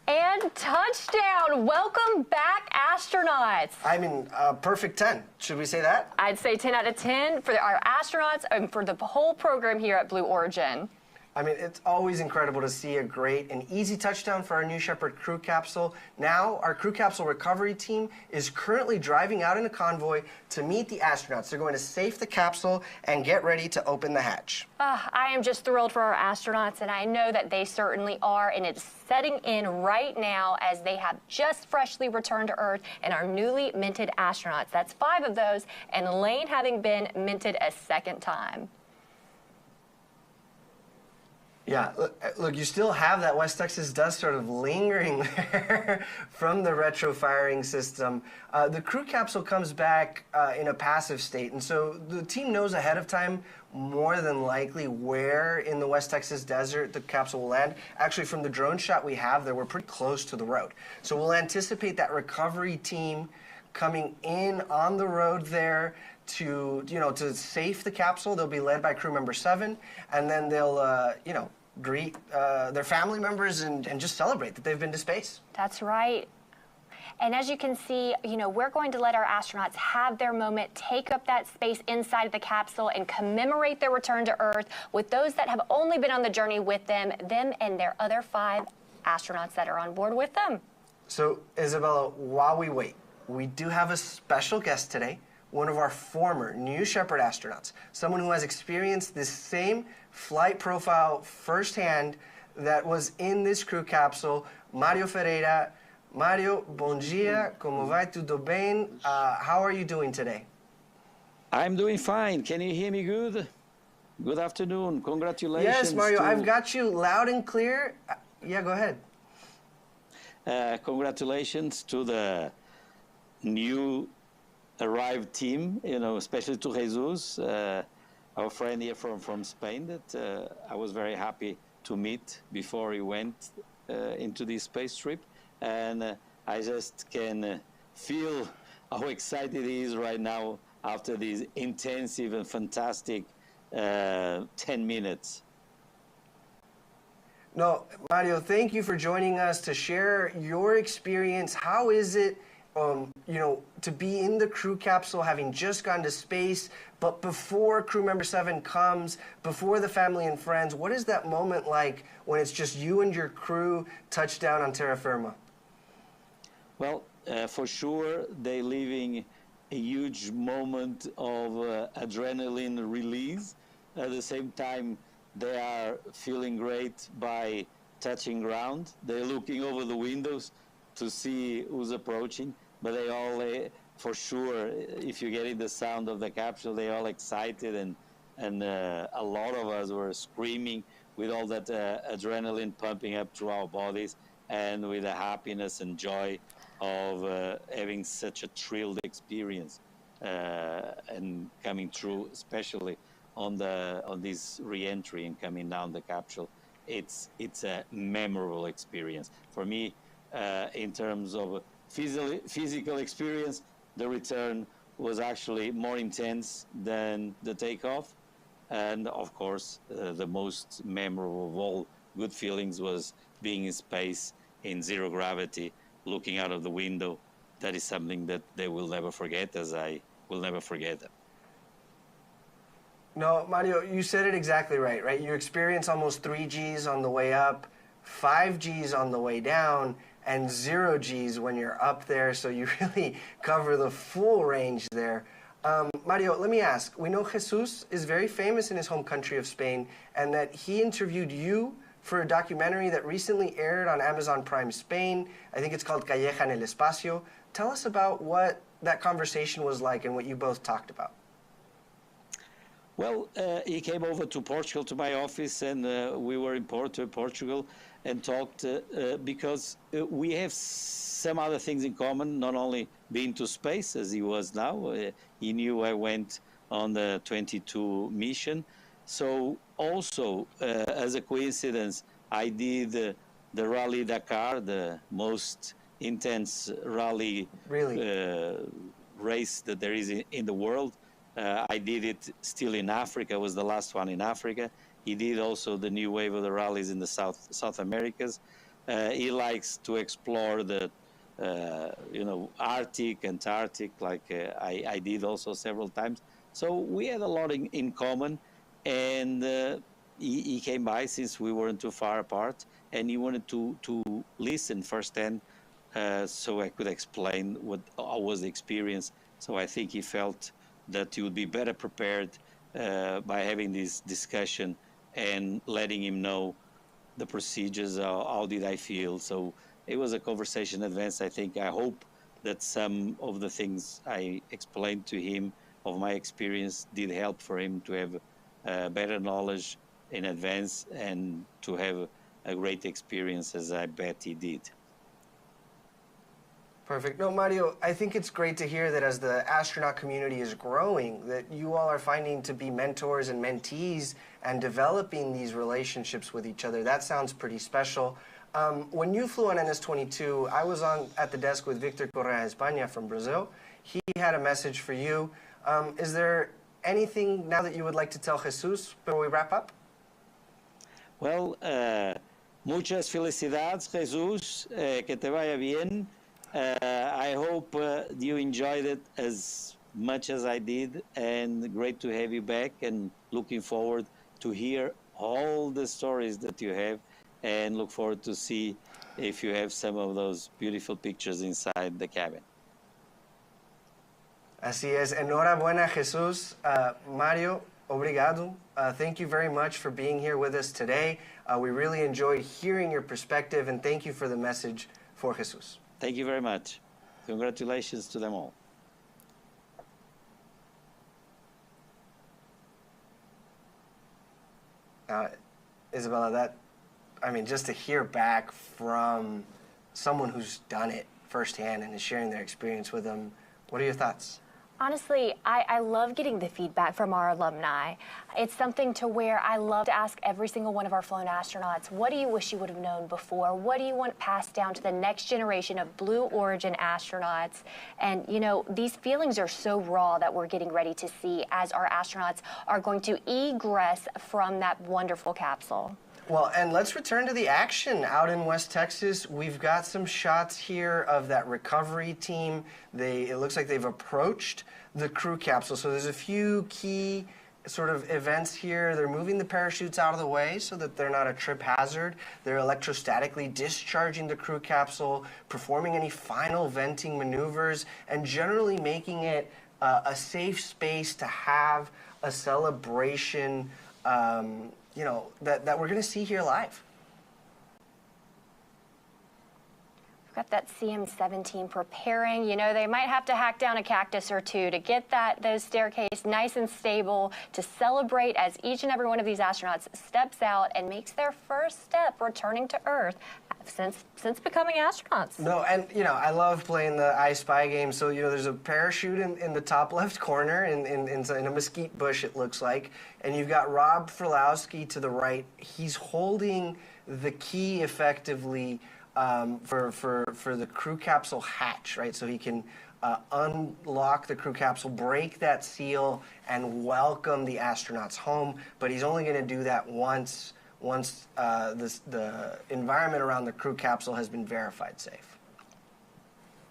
And touchdown! Welcome back, astronauts. I mean, perfect 10. Should we say that? I'd say 10 out of 10 for our astronauts and for the whole program here at Blue Origin. I mean, it's always incredible to see a great and easy touchdown for our New Shepard crew capsule. Now, our crew capsule recovery team is currently driving out in a convoy to meet the astronauts. They're going to safe the capsule and get ready to open the hatch. I am just thrilled for our astronauts, and I know that they certainly are, and it's setting in right now as they have just freshly returned to Earth and our newly minted astronauts. That's 5 of those, and Elaine having been minted a second time. Yeah, look, you still have that West Texas dust sort of lingering there from the retro firing system. The crew capsule comes back in a passive state, and so the team knows ahead of time more than likely where in the West Texas desert the capsule will land. Actually, from the drone shot we have there, we're pretty close to the road. So we'll anticipate that recovery team coming in on the road there to, to safe the capsule. They'll be led by crew member 7, and then they'll, greet their family members and just celebrate that they've been to space. That's right. And as you can see, we're going to let our astronauts have their moment, take up that space inside of the capsule and commemorate their return to Earth with those that have only been on the journey with them and their other 5 astronauts that are on board with them. So, Isabella, while we wait, we do have a special guest today, one of our former New Shepard astronauts, someone who has experienced this same flight profile firsthand that was in this crew capsule, Mario Ferreira. Mario, bom dia, como vai, tudo bem? How are you doing today? I'm doing fine. Can you hear me good? Good afternoon. Congratulations. Yes, Mario, I've got you loud and clear. Yeah, go ahead. Congratulations to the new arrived team, especially to Jesus, our friend here from Spain that I was very happy to meet before he went into this space trip. And I just can feel how excited he is right now after this intensive and fantastic 10 minutes. No, Mario, thank you for joining us to share your experience. How is it, to be in the crew capsule, having just gone to space, but before crew member 7 comes, before the family and friends? What is that moment like when it's just you and your crew touch down on terra firma? Well, for sure, they're living a huge moment of adrenaline release. At the same time, they are feeling great by touching ground. They're looking over the windows to see who's approaching, but they all, for sure, if you get in the sound of the capsule, they're all excited, and a lot of us were screaming with all that adrenaline pumping up through our bodies, and with the happiness and joy of having such a thrilled experience and coming through, especially on this re-entry and coming down the capsule. It's a memorable experience for me. In terms of physical experience, the return was actually more intense than the takeoff, and of course the most memorable of all good feelings was being in space in zero gravity, looking out of the window. That is something that they will never forget, as I will never forget them. No, Mario, you said it exactly right? You experience almost 3 Gs on the way up, 5 Gs on the way down, and 0 Gs when you're up there, so you really cover the full range there. Mario, let me ask, we know Jesus is very famous in his home country of Spain, and that he interviewed you for a documentary that recently aired on Amazon Prime Spain. I think it's called Calleja en el Espacio. Tell us about what that conversation was like and what you both talked about. Well, he came over to Portugal, to my office, and we were in Porto, Portugal, and talked because we have some other things in common, not only being to space, as he was now. He knew I went on the 22 mission. So also, as a coincidence, I did the Rally Dakar, the most intense rally race that there is in the world. I did it still in Africa, was the last one in Africa. He did also the new wave of the rallies in the South Americas. He likes to explore the, Arctic, Antarctic, like I did also several times. So we had a lot in common, and he came by since we weren't too far apart, and he wanted to listen firsthand so I could explain what was the experience. So I think he felt that he would be better prepared by having this discussion and letting him know the procedures, how did I feel. So it was a conversation advanced. I hope that some of the things I explained to him of my experience did help for him to have better knowledge in advance and to have a great experience, as I bet he did. Perfect. No, Mario, I think it's great to hear that as the astronaut community is growing, that you all are finding to be mentors and mentees and developing these relationships with each other. That sounds pretty special. When you flew on NS-22, I was at the desk with Victor Correa España from Brazil. He had a message for you. Is there anything now that you would like to tell Jesus before we wrap up? Well, muchas felicidades, Jesus. Que te vaya bien. I hope you enjoyed it as much as I did, and great to have you back, and looking forward to hear all the stories that you have, and look forward to see if you have some of those beautiful pictures inside the cabin. Así es. Enhorabuena, Jesus. Mario, obrigado. Thank you very much for being here with us today. We really enjoyed hearing your perspective, and thank you for the message for Jesus. Thank you very much. Congratulations to them all. Isabella, just to hear back from someone who's done it firsthand and is sharing their experience with them, what are your thoughts? Honestly, I love getting the feedback from our alumni. It's something to where I love to ask every single one of our flown astronauts, what do you wish you would have known before? What do you want passed down to the next generation of Blue Origin astronauts? And, you know, these feelings are so raw that we're getting ready to see as our astronauts are going to egress from that wonderful capsule. Well, and let's return to the action out in West Texas. We've got some shots here of that recovery team. It looks like they've approached the crew capsule. So there's a few key sort of events here. They're moving the parachutes out of the way so that they're not a trip hazard. They're electrostatically discharging the crew capsule, performing any final venting maneuvers, and generally making it a safe space to have a celebration you know, that we're going to see here live. We've got that CM-17 preparing. You know, they might have to hack down a cactus or two to get those staircase nice and stable to celebrate as each and every one of these astronauts steps out and makes their first step returning to Earth since becoming astronauts. No, and, you know, I love playing the I Spy game. So, you know, there's a parachute in the top left corner in a mesquite bush, it looks like. And you've got Rob Freelowski to the right. He's holding the key effectively for the crew capsule hatch, right? So he can unlock the crew capsule, break that seal, and welcome the astronauts home. But he's only going to do that once the environment around the crew capsule has been verified safe.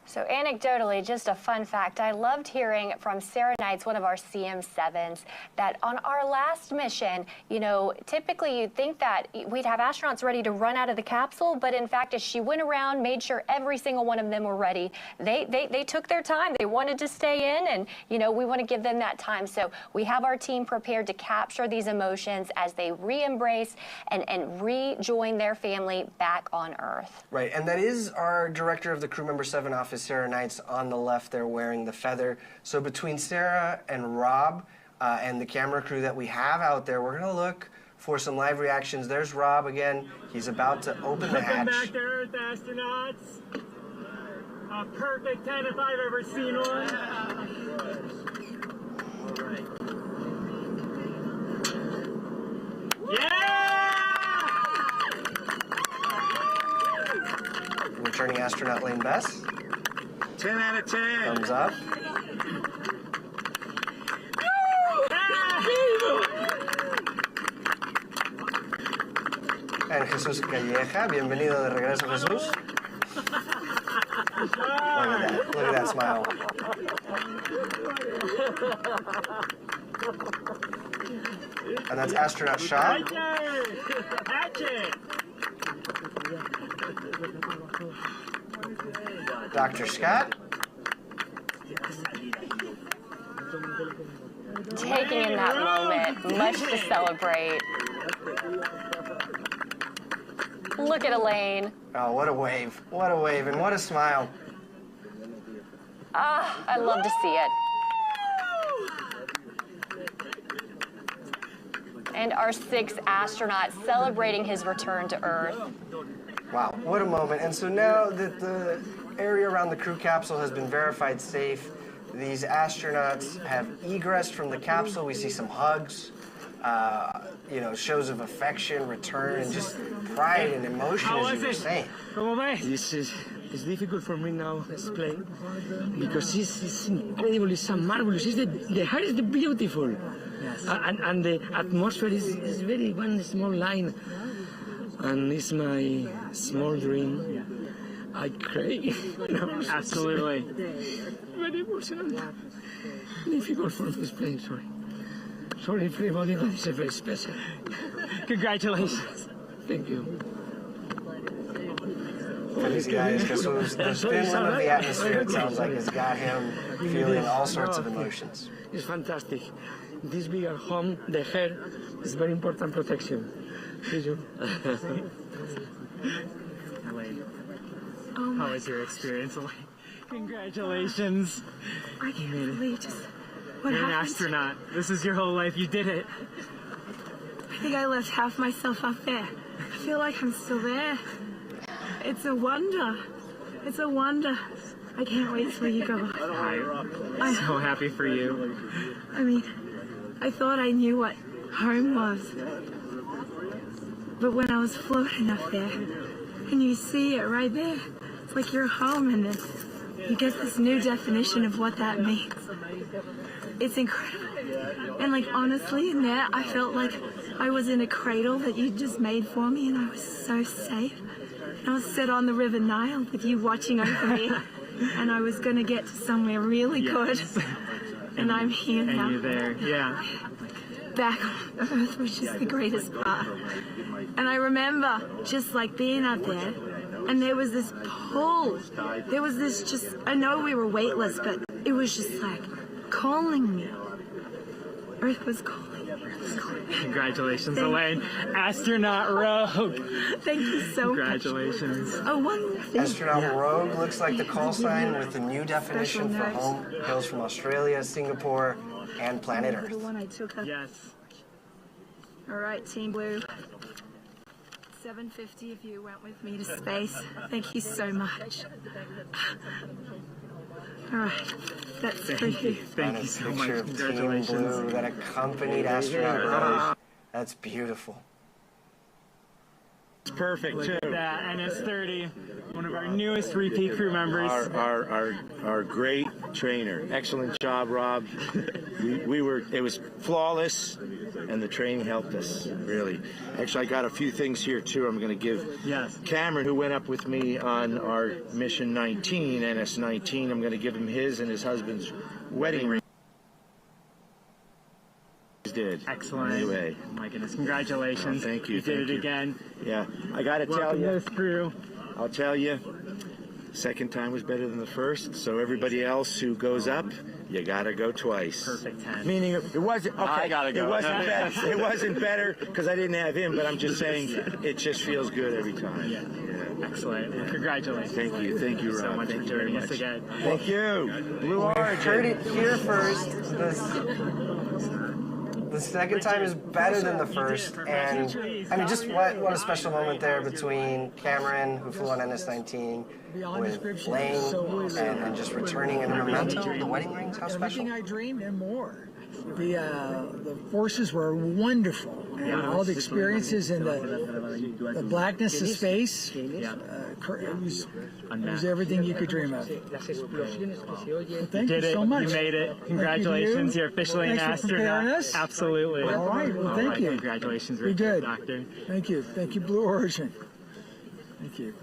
So anecdotally, just a fun fact, I loved hearing from Sarah Knights, one of our CM7s, that on our last mission, you know, typically you'd think that we'd have astronauts ready to run out of the capsule, but in fact, as she went around, made sure every single one of them were ready, they took their time. They wanted to stay in, and, you know, we want to give them that time. So we have our team prepared to capture these emotions as they re-embrace and rejoin their family back on Earth. Right, and that is our director of the Crew Member 7 office, Sarah Knights, on the left there wearing the feather. So between Sarah and Rob and the camera crew that we have out there, we're going to look for some live reactions. There's Rob again. He's about to open the hatch. Welcome back to Earth, astronauts. A perfect 10 if I've ever seen one. Yeah! Returning astronaut Elaine Bess. 10 out of 10. Thumbs up. And Jesus Calleja, bienvenido de regreso, Jesus. Look at that smile. And that's astronaut Shah. Dr. Scott. Taking in that moment, much to celebrate. Look at Elaine. Oh, what a wave. What a wave, and what a smile. Ah, I love to see it. and our 6th astronaut celebrating his return to Earth. Wow, what a moment. And so now that the area around the crew capsule has been verified safe, these astronauts have egressed from the capsule. We see some hugs, you know, shows of affection, return, and just pride and emotion, as you were saying. This is difficult for me now to explain because it's incredible, it's so marvelous. The heart is beautiful, yes. And the atmosphere is very one small line, and it's my small dream. I cry. Absolutely. Very emotional. Difficult for me to explain. Sorry for everybody, but it's very special. Congratulations. Thank you. These guys, because the spin of the atmosphere, it sounds like, has got him feeling all sorts of emotions. It's fantastic. This being at home, the hair is very important protection. See you. Elaine, Oh how was your experience, Elaine? Congratulations. I can't believe just what You're an happened. astronaut. This is your whole life. You did it. I think I left half myself up there. I feel like I'm still there. It's a wonder. It's a wonder. I can't wait till you go. I'm so happy for you. I mean, I thought I knew what home was. But when I was floating up there, and you see it right there, it's like you're home, and then you get this new definition of what that means. It's incredible. And like, honestly, in there, I felt like I was in a cradle that you just made for me, and I was so safe. And I was set on the River Nile with you watching over me, and I was going to get to somewhere really good. And I'm here now. And you're there, yeah. Back on Earth, which is the greatest part. And I remember just like being up there, and there was this pull. There was this just, I know we were weightless, but it was just like calling me. Earth was calling. Congratulations, Elaine. Astronaut Rogue. Thank you so much. Congratulations. Oh, one more thing. Astronaut Rogue looks like the call sign with the new definition for home. Hails from Australia, Singapore, and planet Earth. The one I took up. Yes. All right, Team Blue. 750 if you went with me to space. Thank you so much. All right, that's for you. Thank you so much. Picture of Team Congratulations. Blue that accompanied astronaut Rogue. That's beautiful. It's perfect. Look at that, NS-30, one of our newest repeat crew members. Our great trainer. Excellent job, Rob. It was flawless, and the training helped us, really. Actually, I got a few things here, too. I'm going to give Cameron, who went up with me on our mission 19, NS-19, I'm going to give him his and his husband's wedding ring. Did. Excellent. Anyway. Oh my goodness. Congratulations. Oh, thank you. You did it again. Yeah. I got to tell you. Welcome to the crew. I'll tell you. Second time was better than the first. So everybody else who goes up, you got to go twice. Perfect 10. Meaning it wasn't. Okay. I got to go. It wasn't better. It wasn't better because I didn't have him. But I'm just saying, it just feels good every time. Yeah. Excellent. Well, congratulations. Thank you. Thank you, Rob. So much Thank for you very joining much. us again. Thank you. Blue Origin. Heard it here first. The second time is better than the first, and I mean, just what a special moment there between Cameron, who flew on NS-19, with Elaine, and just returning and remembering the wedding rings. How special! Everything I dreamed and more. The forces were wonderful. And all the experiences and the blackness of space. It was everything you could dream of. Well, thank you so much. You made it. Congratulations. You're officially an astronaut. Us. Absolutely. All right. Well, thank you. Congratulations, Be good. Doctor. Thank you. Thank you, Blue Origin. Thank you.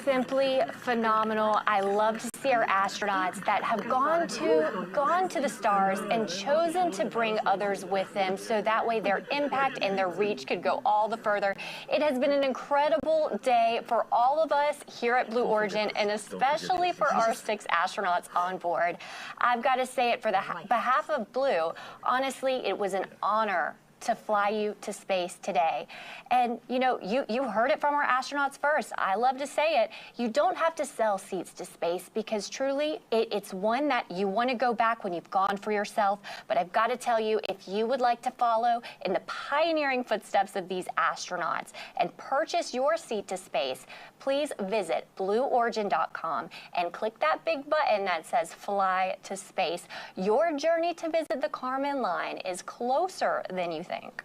Simply phenomenal. I love to see our astronauts that have gone to the stars and chosen to bring others with them, so that way their impact and their reach could go all the further. It has been an incredible day for all of us here at Blue Origin, and especially for our 6 astronauts on board. I've got to say it for the behalf of Blue, honestly, it was an honor to fly you to space today. And you know, you heard it from our astronauts first. I love to say it. You don't have to sell seats to space because truly it's one that you want to go back when you've gone for yourself. But I've got to tell you, if you would like to follow in the pioneering footsteps of these astronauts and purchase your seat to space, please visit blueorigin.com and click that big button that says Fly to Space. Your journey to visit the Kármán line is closer than you think.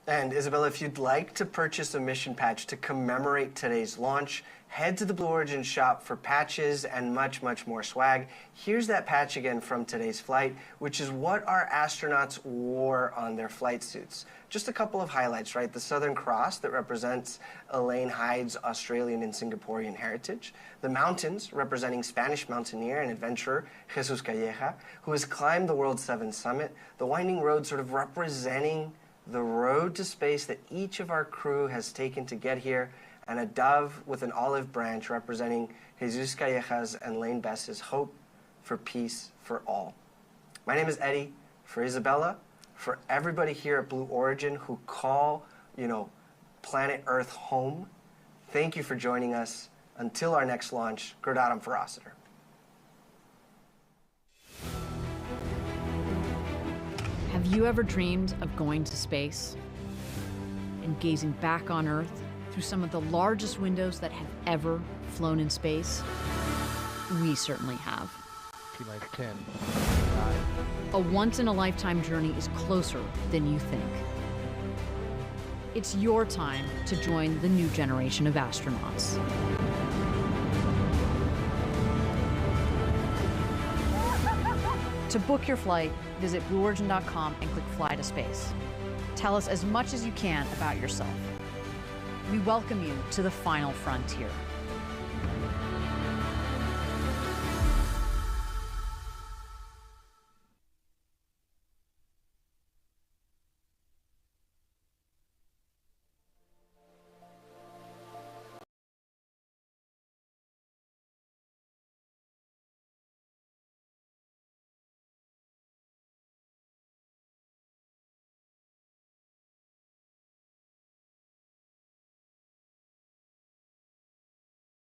And Isabella, if you'd like to purchase a mission patch to commemorate today's launch, head to the Blue Origin shop for patches and much, much more swag. Here's that patch again from today's flight, which is what our astronauts wore on their flight suits. Just a couple of highlights, right? The Southern Cross that represents Elaine Hyde's Australian and Singaporean heritage. The mountains representing Spanish mountaineer and adventurer Jesus Calleja, who has climbed the world's 7th summit. The winding road sort of representing the road to space that each of our crew has taken to get here, and a dove with an olive branch representing Jesus Calleja's and Elaine Bess's hope for peace for all. My name is Eddie. For Isabella, for everybody here at Blue Origin who call, you know, planet Earth home, thank you for joining us. Until our next launch, Gradatum Ferociter. Have you ever dreamed of going to space and gazing back on Earth through some of the largest windows that have ever flown in space? We certainly have. T-minus 10, 9. A once-in-a-lifetime journey is closer than you think. It's your time to join the new generation of astronauts. To book your flight, visit blueorigin.com and click Fly to Space. Tell us as much as you can about yourself. We welcome you to the final frontier.